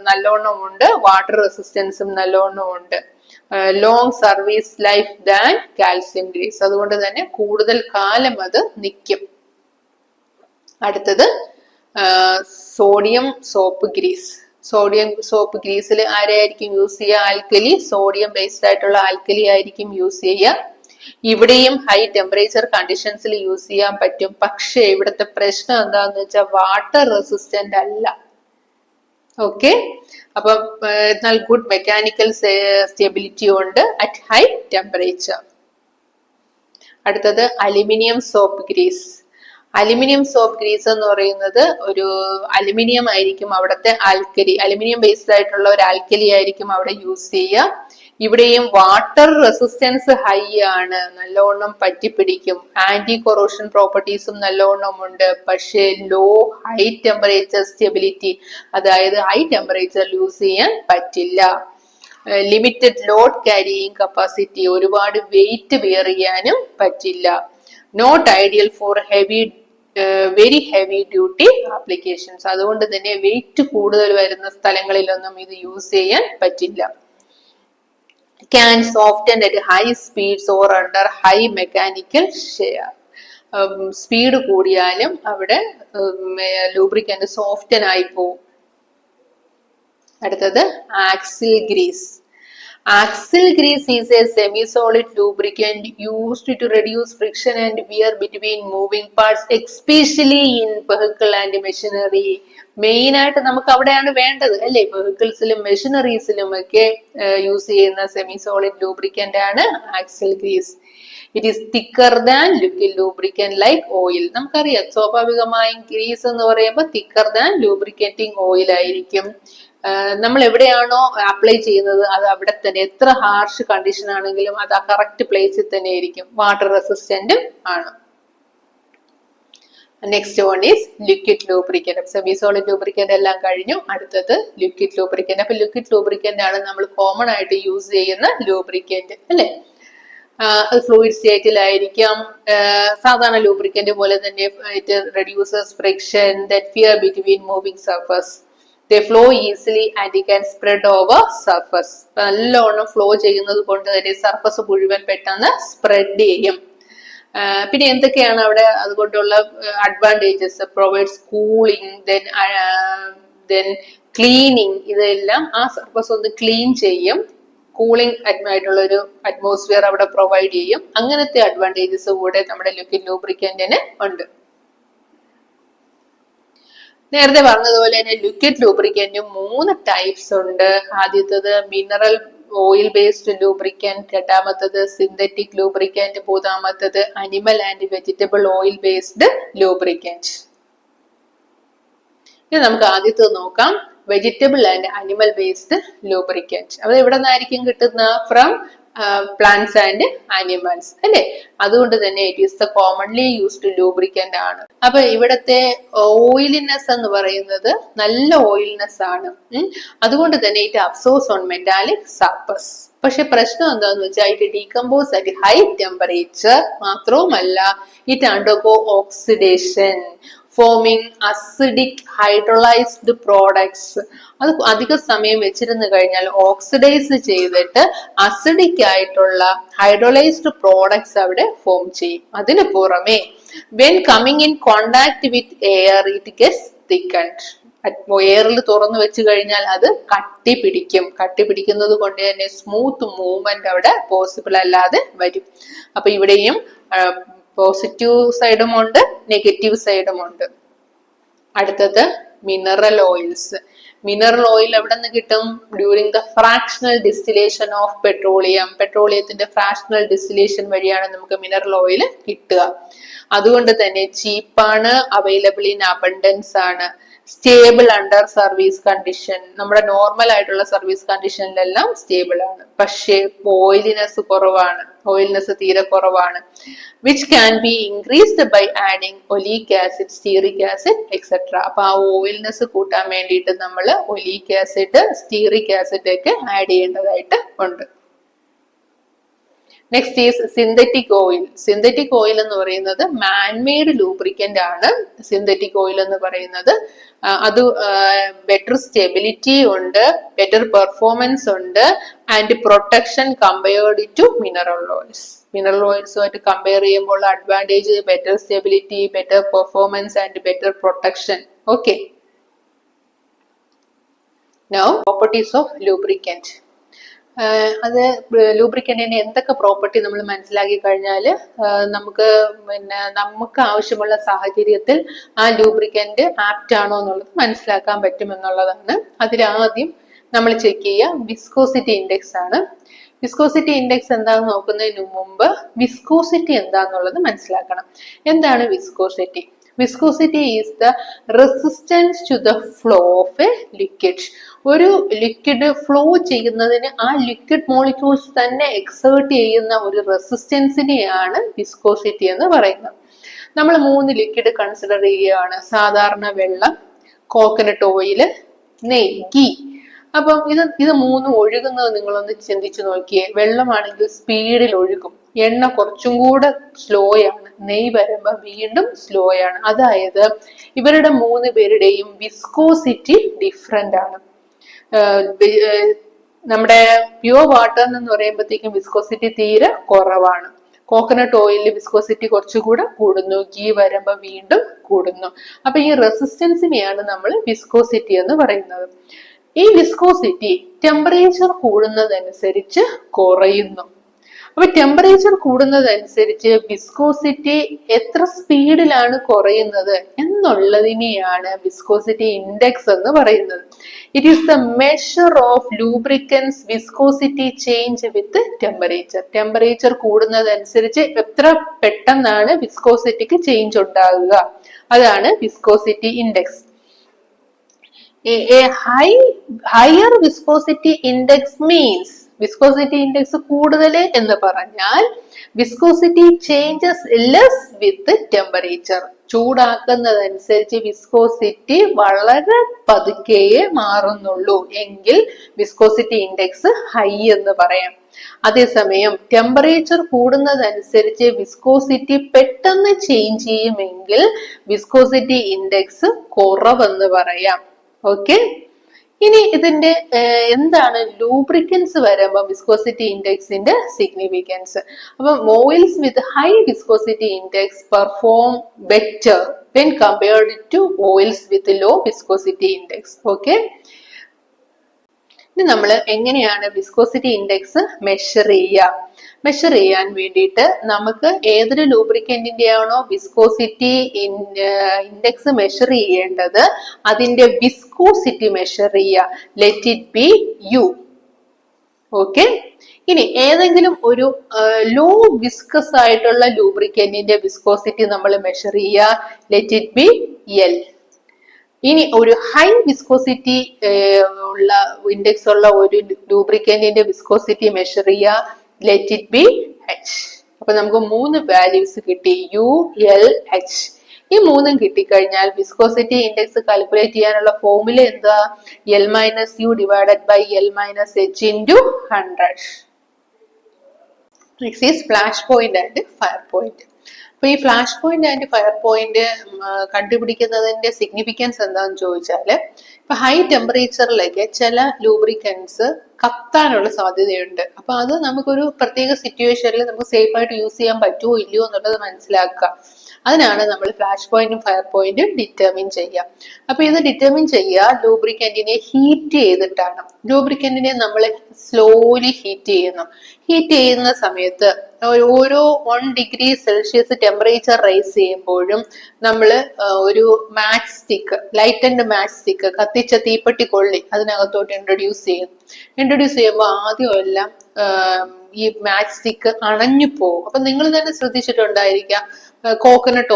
നല്ലോണം ഉണ്ട്, വാട്ടർ റെസിസ്റ്റൻസും നല്ലോണം ഉണ്ട്. Long service life than calcium grease, അതുകൊണ്ട് തന്നെ കൂടുതൽ കാലം അത് നിൽക്കും. അടുത്തത് sodium soap grease. Sodium soap ഗ്രീസിൽ ആരെയായിരിക്കും യൂസ് ചെയ്യുക? ആൽക്കലി, സോഡിയം ബേസ്ഡ് ആയിട്ടുള്ള ആൽക്കലി ആയിരിക്കും യൂസ് ചെയ്യുക. ഇവിടെയും ഹൈ ടെമ്പറേച്ചർ കണ്ടീഷൻസിൽ യൂസ് ചെയ്യാൻ പറ്റും. പക്ഷേ ഇവിടുത്തെ പ്രശ്നം എന്താന്ന് വെച്ചാൽ വാട്ടർ റെസിസ്റ്റന്റ് അല്ല. ഓക്കെ, അപ്പൊ എന്നാൽ ഗുഡ് മെക്കാനിക്കൽ സ്റ്റെബിലിറ്റി ഉണ്ട് അറ്റ് ഹൈ ടെമ്പറേച്ചർ. അടുത്തത് aluminium soap grease. Aluminium soap grease എന്ന് പറയുന്നത് ഒരു അലുമിനിയം ആയിരിക്കും അവിടുത്തെ ആൽക്കലി, അലുമിനിയം ബേസ്ഡ് ആയിട്ടുള്ള ഒരു ആൽക്കലി ആയിരിക്കും അവിടെ യൂസ് ചെയ്യുക. ഇവിടെയും വാട്ടർ റെസിസ്റ്റൻസ് ഹൈ ആണ്, നല്ലോണം പറ്റിപ്പിടിക്കും. ആന്റി കൊറോഷൻ പ്രോപ്പർട്ടീസും നല്ലോണം ഉണ്ട്. പക്ഷേ ലോ ഹൈ ടെമ്പറേച്ചർ സ്റ്റെബിലിറ്റി, അതായത് ഹൈ ടെമ്പറേച്ചർ യൂസ് ചെയ്യാൻ പറ്റില്ല. ലിമിറ്റഡ് ലോഡ് ക്യാരിയിങ് കപ്പാസിറ്റി, ഒരുപാട് വെയിറ്റ് ബെയർ ചെയ്യാനും പറ്റില്ല. Not ideal for very heavy duty applications, അതുകൊണ്ട് തന്നെ വെയിറ്റ് കൂടുതൽ വരുന്ന സ്ഥലങ്ങളിലൊന്നും ഇത് യൂസ് ചെയ്യാൻ പറ്റില്ല. Can soften at high speeds or under high mechanical shear. Speed കൂടിയാലും അവിടെ ലൂബ്രിക്കന്റ് സോഫ്റ്റൻ ആയി പോകും. അടുത്തത് axle grease. Axle grease is a semi-solid lubricant used to reduce friction and wear between moving parts, especially in vehicle and machinery. Main ആയിട്ട് നമുക്ക് അവിടെയാണ് വേണ്ടത് അല്ലെ, വെഹിക്കിൾസിലും മെഷീനറീസിലും ഒക്കെ യൂസ് ചെയ്യുന്ന സെമി സോളിഡ് ലൂബ്രിക്കന്റ് ആണ് axle grease. It is thicker than liquid lubricant like oil. നമുക്കറിയാം സ്വാഭാവികമായും ഗ്രീസ് എന്ന് പറയുമ്പോൾ തിക്കർ ദാൻ ലൂബ്രിക്കേറ്റിംഗ് ഓയിൽ ആയിരിക്കും. നമ്മൾ എവിടെയാണോ അപ്ലൈ ചെയ്യുന്നത് അത് അവിടെ തന്നെ, എത്ര ഹാർഷ് കണ്ടീഷൻ ആണെങ്കിലും അത് ആ കറക്റ്റ് പ്ലേസിൽ തന്നെ ആയിരിക്കും. വാട്ടർ റെസിസ്റ്റന്റും ആണ്. Next one is liquid lubricant. Semi solid lubricant എല്ലാം കഴിഞ്ഞു, അടുത്തത് ലിക്വിഡ് ലൂബ്രിക്കന്റ്. അപ്പൊ ലിക്വിഡ് ലൂബ്രിക്കന്റ് ആണ് നമ്മൾ കോമൺ ആയിട്ട് യൂസ് ചെയ്യുന്ന ലൂബ്രിക്കന്റ് അല്ലെ. അത് ഫ്ലൂയിഡ് സ്റ്റേറ്റിലായിരിക്കാം. സാധാരണ ലൂബ്രിക്കന്റ് പോലെ തന്നെ it reduces friction, that fear between moving surface. They flow easily and it can spread over surface. നല്ലോണം ഫ്ലോ ചെയ്യുന്നത് കൊണ്ട് തന്നെ സർഫസ് മുഴുവൻ പെട്ടെന്ന് സ്പ്രെഡ് ചെയ്യും. പിന്നെ എന്തൊക്കെയാണ് അവിടെ അതുകൊണ്ടുള്ള advantages? Provides cooling, then cleaning. ഇതെല്ലാം ആ സർഫസ് ഒന്ന് ക്ലീൻ ചെയ്യും. കൂളിംഗ് ആയിട്ടുള്ള ഒരു അറ്റ്മോസ്ഫിയർ അവിടെ പ്രൊവൈഡ് ചെയ്യും. അങ്ങനത്തെ അഡ്വാൻറ്റേജസ് കൂടെ നമ്മുടെ ലിക്വിഡ് ലൂബ്രിക്കന്റിന് ഉണ്ട്. നേരത്തെ പറഞ്ഞതുപോലെ തന്നെ ലിക്വിഡ് ലൂബ്രിക്കന്റും 3 ടൈപ്സ് ഉണ്ട്. ആദ്യത്തത് മിനറൽ ഓയിൽ ബേസ്ഡ് ലൂബ്രിക്കന്റ്, രണ്ടാമത്തത് സിന്തറ്റിക് ലൂബ്രിക്കന്റ്, മൂന്നാമത്തത് animal and vegetable oil based lubricant. ഇനി നമുക്ക് ആദ്യത്തത് നോക്കാം, vegetable and animal based lubricant. അത് എവിടെ നിന്നായിരിക്കും കിട്ടുന്ന? ഫ്രം പ്ലാന്റ്സ് ആൻഡ് ആനിമൽസ് അല്ലെ. അതുകൊണ്ട് തന്നെ it is the commonly used lubricant ആണ്. അപ്പൊ ഇവിടത്തെ ഓയിലിനെസ് എന്ന് പറയുന്നത് നല്ല ഓയിൽനെസ് ആണ്. അതുകൊണ്ട് തന്നെ it absorbs on metallic surface. പക്ഷെ പ്രശ്നം എന്താന്ന് വെച്ചാൽ it decompose at high temperature. മാത്രവുമല്ല it undergo oxidation, forming acidic hydrolysed products. അത് അധിക സമയം വെച്ചിരുന്നു കഴിഞ്ഞാൽ ഓക്സിഡൈസ് ചെയ്തിട്ട് അസിഡിക് ആയിട്ടുള്ള ഹൈഡ്രോളൈസ്ഡ് പ്രോഡക്ട്സ് അവിടെ ഫോം ചെയ്യും. അതിന് പുറമെ when coming in contact with air it gets thickened. എയറിൽ തുറന്നു വെച്ച് കഴിഞ്ഞാൽ അത് കട്ടി പിടിക്കും. കട്ടി പിടിക്കുന്നത് കൊണ്ട് തന്നെ സ്മൂത്ത് മൂവ്മെന്റ് അവിടെ പോസിബിൾ അല്ലാതെ വരും. അപ്പൊ ഇവിടെയും പോസിറ്റീവ് സൈഡും ഉണ്ട്, നെഗറ്റീവ് സൈഡും ഉണ്ട്. അടുത്തത് മിനറൽ ഓയിൽസ്. മിനറൽ ഓയിൽ എവിടെ നിന്ന് കിട്ടും? During the fractional distillation of petroleum. പെട്രോളിയത്തിന്റെ ഫ്രാക്ഷണൽ ഡിസ്റ്റിലേഷൻ വഴിയാണ് നമുക്ക് മിനറൽ ഓയിൽ കിട്ടുക. അതുകൊണ്ട് തന്നെ ചീപ്പാണ്, അവൈലബിൾ ഇൻ അബണ്ടൻസ് ആണ്, സ്റ്റേബിൾ അണ്ടർ സർവീസ് കണ്ടീഷൻ. നമ്മുടെ നോർമൽ ആയിട്ടുള്ള സർവീസ് കണ്ടീഷനിലെല്ലാം സ്റ്റേബിൾ ആണ്. പക്ഷേ ഓയിലിനെസ് കുറവാണ്, ഓയിലിനെസ് തീരെ കുറവാണ്. Which can be increased by adding oleic acid, stearic acid etcetera. അപ്പൊ ആ ഓയിലിനെസ് കൂട്ടാൻ വേണ്ടിയിട്ട് നമ്മൾ ഒലീക് ആസിഡ്, സ്റ്റീറിക് ആസിഡ് ഒക്കെ ആഡ് ചെയ്യേണ്ടതായിട്ട് ഉണ്ട്. Next is synthetic oil. Synthetic oil എന്ന് പറയുന്നത് മാൻമെയ്ഡ് ലൂബ്രിക്കന്റ് ആണ്. സിന്തറ്റിക് ഓയിൽ എന്ന് പറയുന്നത് അത് ബെറ്റർ സ്റ്റെബിലിറ്റി ഉണ്ട്, ബെറ്റർ പെർഫോമൻസ് ഉണ്ട്, and protection compared to mineral oils. Mineral ഓയിൽസുമായിട്ട് കമ്പയർ ചെയ്യുമ്പോൾ advantage better stability, better performance and better protection. Okay, now properties of lubricant. അത് ലൂബ്രിക്കന്റിന് എന്തൊക്കെ പ്രോപ്പർട്ടി നമ്മൾ മനസ്സിലാക്കി കഴിഞ്ഞാൽ നമുക്ക് നമുക്ക് ആവശ്യമുള്ള സാഹചര്യത്തിൽ ആ ലൂബ്രിക്കന്റ് ആപ്റ്റ് ആണോ എന്നുള്ളത് മനസ്സിലാക്കാൻ പറ്റുമെന്നുള്ളതാണ്. അതിലാദ്യം നമ്മൾ ചെക്ക് ചെയ്യുക വിസ്കോസിറ്റി ഇൻഡെക്സ് ആണ്. വിസ്കോസിറ്റി ഇൻഡെക്സ് എന്താണെന്ന് നോക്കുന്നതിന് മുമ്പ് വിസ്കോസിറ്റി എന്താണെന്നുള്ളത് മനസ്സിലാക്കണം. എന്താണ് viscosity? Viscosity is the resistance to the flow of a liquid. ഒരു ലിക്വിഡ് ഫ്ലോ ചെയ്യുന്നതിന് ആ ലിക്വിഡ് മോളിക്യൂൾസ് തന്നെ എക്സേർട്ട് ചെയ്യുന്ന ഒരു റെസിസ്റ്റൻസിനെയാണ് വിസ്കോസിറ്റി എന്ന് പറയുന്നത്. നമ്മൾ 3 ലിക്വിഡ് കൺസിഡർ ചെയ്യുകയാണ്. സാധാരണ വെള്ളം, കോക്കനട്ട് ഓയിൽ, നെയ്, ഗീ. അപ്പം ഇത് 3 ഒഴുകുന്നത് നിങ്ങളൊന്ന് ചിന്തിച്ചു നോക്കിയേ. വെള്ളമാണെങ്കിൽ സ്പീഡിൽ ഒഴുകും, എണ്ണ കുറച്ചും കൂടെ സ്ലോ ആണ്, നെയ് വരുമ്പോ വീണ്ടും സ്ലോ ആണ്. അതായത് ഇവരുടെ 3 പേരുടെയും വിസ്കോസിറ്റി ഡിഫറെന്റ് ആണ്. നമ്മുടെ പ്യുവർ വാട്ടർ എന്ന് പറയുമ്പോഴത്തേക്കും വിസ്കോസിറ്റി തീരെ കുറവാണ്. കോക്കനട്ട് ഓയിലിൽ വിസ്കോസിറ്റി കുറച്ചുകൂടെ കൂടുന്നു, ഗീ വരുമ്പോ വീണ്ടും കൂടുന്നു. അപ്പൊ ഈ റെസിസ്റ്റൻസിനെയാണ് നമ്മൾ വിസ്കോസിറ്റി എന്ന് പറയുന്നത്. ഈ വിസ്കോസിറ്റി ടെമ്പറേച്ചർ കൂടുന്നതനുസരിച്ച് കുറയുന്നു. അപ്പൊ ടെമ്പറേച്ചർ കൂടുന്നതനുസരിച്ച് വിസ്കോസിറ്റി എത്ര സ്പീഡിലാണ് കുറയുന്നത് എന്നുള്ളതിനെയാണ് വിസ്കോസിറ്റി ഇൻഡെക്സ് എന്ന് പറയുന്നത്. It is the measure of lubricants viscosity change with temperature. Temperature കൂടുന്നതനുസരിച്ച് എത്ര പെട്ടെന്നാണ് വിസ്കോസിറ്റിക്ക് ചേഞ്ച് ഉണ്ടാകുക, അതാണ് viscosity index. A higher viscosity index means viscosity index കൂടുതൽ എന്ന് പറഞ്ഞാൽ viscosity changes less with temperature. ചൂടാക്കുന്നതനുസരിച്ച് വിസ്കോസിറ്റി വളരെ പതുക്കെയേ മാറുന്നുള്ളൂ എങ്കിൽ വിസ്കോസിറ്റി ഇൻഡെക്സ് ഹൈ എന്ന് പറയാം. അതേസമയം ടെമ്പറേച്ചർ കൂടുന്നതനുസരിച്ച് വിസ്കോസിറ്റി പെട്ടെന്ന് ചേഞ്ച് ചെയ്യുമെങ്കിൽ വിസ്കോസിറ്റി ഇൻഡെക്സ് കുറവെന്ന് പറയാം. ഓക്കെ, ഇനി ഇതിന്റെ എന്താണ് ലൂബ്രിക്കൻസ് വരുമ്പോൾ വിസ്കോസിറ്റി ഇൻഡെക്സിന്റെ സിഗ്നിഫിക്കൻസ്. അപ്പൊ oils with high viscosity index perform better when compared to oils with low viscosity index. Okay, ഇനി നമ്മൾ എങ്ങനെയാണ് വിസ്കോസിറ്റി ഇൻഡെക്സ് മെഷർ ചെയ്യുക? മെഷർ ചെയ്യാൻ വേണ്ടിയിട്ട് നമുക്ക് ഏതൊരു ലൂബ്രിക്കന്റിന്റെ ആണോ വിസ്കോസിറ്റി ഇൻഡെക്സ് മെഷർ ചെയ്യേണ്ടത് അതിന്റെ വിസ്കോസിറ്റി മെഷർ ചെയ്യുക. Let it be U. Okay, ഇനി ഏതെങ്കിലും ഒരു ലോ വിസ്കസ് ആയിട്ടുള്ള ലൂബ്രിക്കന്റിന്റെ വിസ്കോസിറ്റി നമ്മൾ മെഷർ ചെയ്യുക. Let it be L. ഇനി ഒരു ഹൈ വിസ്കോസിറ്റി ഉള്ള ഇൻഡെക്സ് ഉള്ള ഒരു ലൂബ്രിക്കന്റിന്റെ വിസ്കോസിറ്റി മെഷർ ചെയ്യുക. Let it be H. അപ്പൊ നമുക്ക് 3 വാല്യൂസ് കിട്ടി, യു, എൽ, എച്ച്. ഈ 3 കിട്ടിക്കഴിഞ്ഞാൽ വിസ്കോസിറ്റി ഇൻഡെക്സ് കാൽക്കുലേറ്റ് ചെയ്യാനുള്ള ഫോർമുല എന്താ? L minus U divided by L minus H into 100. Next is flash point and fire point. അപ്പൊ ഈ flash point and fire point കണ്ടുപിടിക്കുന്നതിന്റെ സിഗ്നിഫിക്കൻസ് എന്താന്ന് ചോദിച്ചാല്, ഇപ്പൊ ഹൈ ടെമ്പറേച്ചറിലേക്ക് ചില ലൂബ്രിക്കൻസ് കത്താനുള്ള സാധ്യതയുണ്ട്. അപ്പൊ അത് നമുക്കൊരു പ്രത്യേക സിറ്റുവേഷനിൽ നമുക്ക് സേഫ് ആയിട്ട് യൂസ് ചെയ്യാൻ പറ്റുമോ ഇല്ലയോ എന്നുള്ളത് മനസ്സിലാക്കുക. അതിനാണ് നമ്മൾ ഫ്ലാഷ് പോയിന്റും ഫയർ പോയിന്റും ഡിറ്റർമിൻ ചെയ്യുക. അപ്പൊ ഇത് ഡിറ്റർമിൻ ചെയ്യുക ലൂബ്രിക്കന്റിനെ ഹീറ്റ് ചെയ്തിട്ടാണ്. ലൂബ്രിക്കന്റിനെ നമ്മൾ സ്ലോലി ഹീറ്റ് ചെയ്യുന്നു. ഹീറ്റ് ചെയ്യുന്ന സമയത്ത് ഓരോ 1 ഡിഗ്രി സെൽഷ്യസ് ടെമ്പറേച്ചർ റൈസ് ചെയ്യുമ്പോഴും നമ്മൾ ഒരു മാച്ച് സ്റ്റിക്ക്, ലൈറ്റൻഡ് മാച്ച് സ്റ്റിക്ക്, കത്തിച്ച തീപ്പെട്ടി കൊള്ളി അതിനകത്തോട്ട് ഇൻട്രൊഡ്യൂസ് ചെയ്യുമ്പോൾ ആദ്യം എല്ലാം ഈ മാച്ച് സ്റ്റിക്ക് അണഞ്ഞു പോകും. അപ്പൊ നിങ്ങൾ തന്നെ ശ്രദ്ധിച്ചിട്ടുണ്ടായിരിക്കാം, കോക്കനട്ട്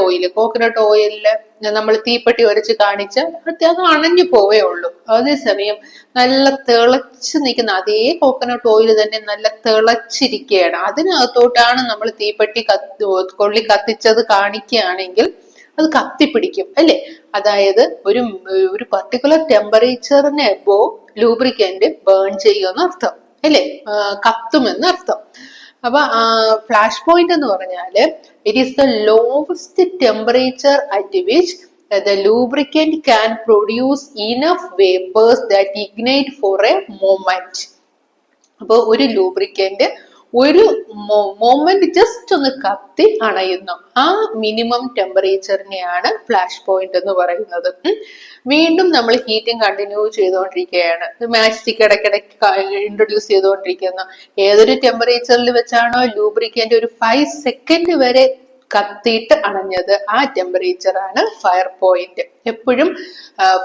ഓയിലില് നമ്മൾ തീപ്പെട്ടി ഉരച്ച് കാണിച്ചാൽ അത് അണഞ്ഞു പോവേ ഉള്ളൂ. അതേസമയം നല്ല തിളച്ച് നിൽക്കുന്ന അതേ കോക്കനട്ട് ഓയിൽ തന്നെ നല്ല തിളച്ചിരിക്കുകയാണ്. അതിനകത്തോട്ടാണ് നമ്മൾ തീപ്പെട്ടി കൊള്ളി കത്തിച്ചത് കാണിക്കുകയാണെങ്കിൽ അത് കത്തിപ്പിടിക്കും അല്ലെ. അതായത് ഒരു പർട്ടിക്കുലർ ടെമ്പറേച്ചറിന് എബോവ് ലൂബ്രിക്കന്റ് ബേൺ ചെയ്യുമെന്ന് അർത്ഥം അല്ലെ, കത്തുമെന്ന് അർത്ഥം. അപ്പൊ ഫ്ലാഷ് പോയിന്റ് എന്ന് പറഞ്ഞാല് it is the lowest temperature at which the lubricant can produce enough vapors that ignite for a moment. അപ്പോൾ ഒരു ലൂബ്രിക്കന്റ് ഒരു മൊമെന്റ് ജസ്റ്റ് ഒന്ന് കത്തി അണയുന്നു. ആ മിനിമം ടെമ്പറേച്ചറിനെയാണ് ഫ്ലാഷ് പോയിന്റ് എന്ന് പറയുന്നത്. വീണ്ടും നമ്മൾ ഹീറ്റിംഗ് കണ്ടിന്യൂ ചെയ്തുകൊണ്ടിരിക്കുകയാണ്. മാച്ച് സ്റ്റിക്ക് ഇടയ്ക്കിടയ്ക്ക് ഇൻട്രൊഡ്യൂസ് ചെയ്തുകൊണ്ടിരിക്കുന്നു. ഏതൊരു ടെമ്പറേച്ചറിൽ വെച്ചാണോ ലൂബ്രിക്കന്റ് ഒരു 5 സെക്കൻഡ് വരെ കത്തിയിട്ട് അണഞ്ഞത്, ആ ടെമ്പറേച്ചർ ആണ് ഫയർ പോയിന്റ്. എപ്പോഴും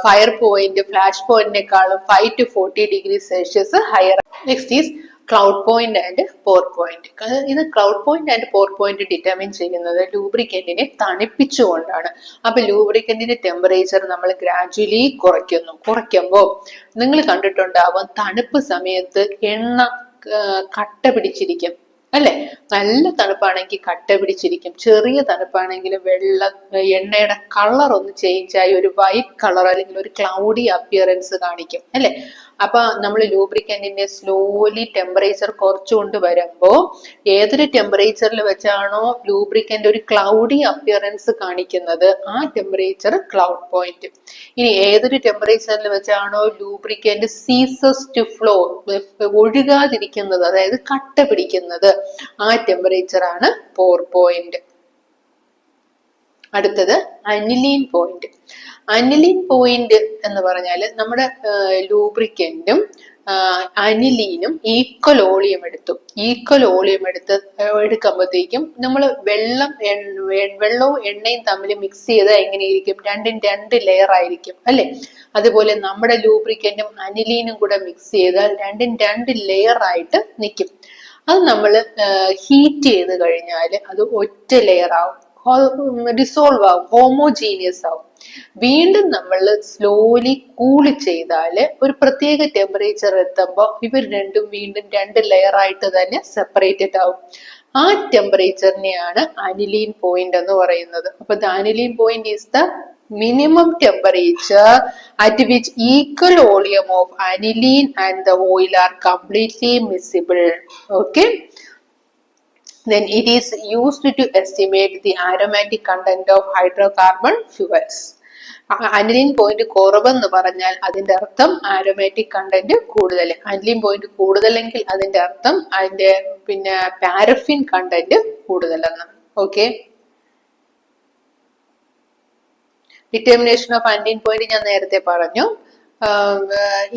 ഫയർ പോയിന്റ് ഫ്ലാഷ് പോയിന്റിനേക്കാളും 5 to 40 degree Celsius higher. Next is cloud point and pour point. ഇത് cloud point and pour point determine ചെയ്യുന്നത് ലൂബ്രിക്കന്റിനെ തണുപ്പിച്ചുകൊണ്ടാണ്. അപ്പൊ ലൂബ്രിക്കന്റിന്റെ ടെമ്പറേച്ചർ നമ്മൾ ഗ്രാജുവലി കുറയ്ക്കുമ്പോൾ നിങ്ങൾ കണ്ടിട്ടുണ്ടാവും തണുപ്പ് സമയത്ത് എണ്ണ കട്ട പിടിച്ചിരിക്കും അല്ലെ. നല്ല തണുപ്പാണെങ്കിൽ കട്ട പിടിച്ചിരിക്കും. ചെറിയ തണുപ്പാണെങ്കിൽ എണ്ണയുടെ കളർ ഒന്ന് ചേഞ്ച് ആയി ഒരു വൈറ്റ് കളർ അല്ലെങ്കിൽ ഒരു ക്ലൗഡി അപ്പിയറൻസ് കാണിക്കും അല്ലെ. അപ്പൊ നമ്മൾ ലൂബ്രിക്കന്റിന്റെ സ്ലോലി ടെമ്പറേച്ചർ കുറച്ചുകൊണ്ട് വരുമ്പോ ഏതൊരു ടെമ്പറേച്ചറിൽ വെച്ചാണോ ലൂബ്രിക്കന്റ് ഒരു ക്ലൗഡി അപ്പിയറൻസ് കാണിക്കുന്നത്, ആ ടെമ്പറേച്ചർ ക്ലൗഡ് പോയിന്റ്. ഇനി ഏതൊരു ടെമ്പറേച്ചറിൽ വെച്ചാണോ ലൂബ്രിക്കന്റ് സീസസ് ടു ഫ്ലോ, ഒഴുകാതിരിക്കുന്നത്, അതായത് കട്ട പിടിക്കുന്നത്, ആ ടെമ്പറേച്ചർ ആണ് പോർ പോയിന്റ്. അടുത്തത് അനിലീൻ പോയിന്റ്. അനിലീൻ പോയിന്റ് എന്ന് പറഞ്ഞാൽ നമ്മുടെ ലൂബ്രിക്കന്റും അനിലീനും ഈക്വൽ ഓളിയം എടുക്കുമ്പോഴത്തേക്കും നമ്മൾ വെള്ളവും എണ്ണയും തമ്മിൽ മിക്സ് ചെയ്താൽ എങ്ങനെയിരിക്കും? രണ്ടും 2 ലെയർ ആയിരിക്കും അല്ലെ. അതുപോലെ നമ്മുടെ ലൂബ്രിക്കന്റും അനിലീനും കൂടെ മിക്സ് ചെയ്താൽ രണ്ടും 2 ലെയർ ആയിട്ട് നിൽക്കും. അത് നമ്മൾ ഹീറ്റ് ചെയ്ത് കഴിഞ്ഞാൽ അത് ഒറ്റ ലെയർ ആവും, ഡിസോൾവ് ആവും, ഹോമോജീനിയസ് ആവും. വീണ്ടും നമ്മൾ സ്ലോലി കൂളി ചെയ്താല് ഒരു പ്രത്യേക ടെമ്പറേച്ചർ എത്തുമ്പോൾ ഇവർ രണ്ടും വീണ്ടും 2 ലെയർ ആയിട്ട് തന്നെ സെപ്പറേറ്റഡ് ആവും. ആ ടെമ്പറേച്ചറിനെയാണ് അനിലീൻ പോയിന്റ് എന്ന് പറയുന്നത്. അപ്പൊ the aniline point is the minimum temperature at which equal volume of aniline and the oil are completely miscible. Okay, then it is used to estimate the aromatic content of hydrocarbon fuels. Aniline point കുറവെന്ന് പറഞ്ഞാൽ അതിന്റെ അർത്ഥം aromatic content കൂടുതൽ. Aniline point കൂടുതലെങ്കിൽ അതിന്റെ അർത്ഥം അതിന്റെ paraffin content കൂടുതലെന്ന്. Okay, determination of aniline point ഞാൻ നേരത്തെ പറഞ്ഞു.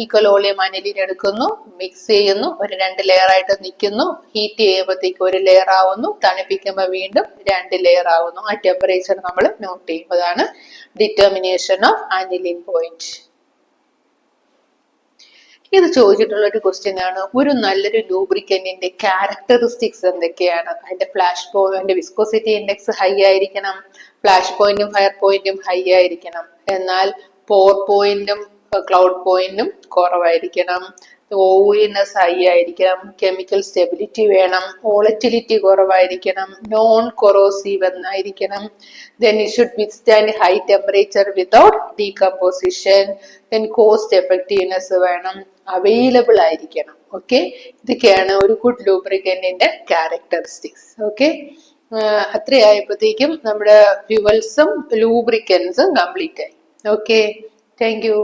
ഈക്വൽ വോളിയം അനിലിൻ എടുക്കുന്നു, മിക്സ് ചെയ്യുന്നു, ഒരു 2 ലെയർ ആയിട്ട് നിൽക്കുന്നു, ഹീറ്റ് ചെയ്യുമ്പോഴത്തേക്ക് 1 ലെയർ ആവുന്നു, തണുപ്പിക്കുമ്പോൾ വീണ്ടും 2 ലെയർ ആവുന്നു. ആ ടെമ്പറേച്ചർ നമ്മൾ നോട്ട് ചെയ്യും. അതാണ് ഡിറ്റർമിനേഷൻ ഓഫ് അനിലിൻ പോയിന്റ്. ഇത് ചോദിച്ചിട്ടുള്ള ഒരു ക്വസ്റ്റ്യൻ ആണ്. ഒരു നല്ലൊരു ലൂബ്രിക്കന്റിന്റെ ക്യാരക്ടറിസ്റ്റിക്സ് എന്തൊക്കെയാണ്? അതിന്റെ flash point viscosity index high ആയിരിക്കണം, ഫ്ലാഷ് പോയിന്റും ഫയർ പോയിന്റും ഹൈ ആയിരിക്കണം, എന്നാൽ പോർ പോയിന്റും ക്ലൗഡ് പോയിന്റും കുറവായിരിക്കണം, ഓയിലിനെസ് ഹൈ ആയിരിക്കണം, കെമിക്കൽ സ്റ്റെബിലിറ്റി വേണം, വോളറ്റിലിറ്റി കുറവായിരിക്കണം, നോൺ കൊറോസീവ് എന്നായിരിക്കണം, then it should withstand high temperature without decomposition, then cost effectiveness വേണം, അവൈലബിൾ ആയിരിക്കണം. ഓക്കെ, ഇതൊക്കെയാണ് ഒരു ഗുഡ് ലൂബ്രിക്കന്റിന്റെ ക്യാരക്ടറിസ്റ്റിക്സ്. ഓക്കെ, അത്രയായപ്പോഴത്തേക്കും നമ്മുടെ ഫ്യൂവൽസും ലൂബ്രിക്കൻസും കംപ്ലീറ്റ് ആയി. Okay, thank you.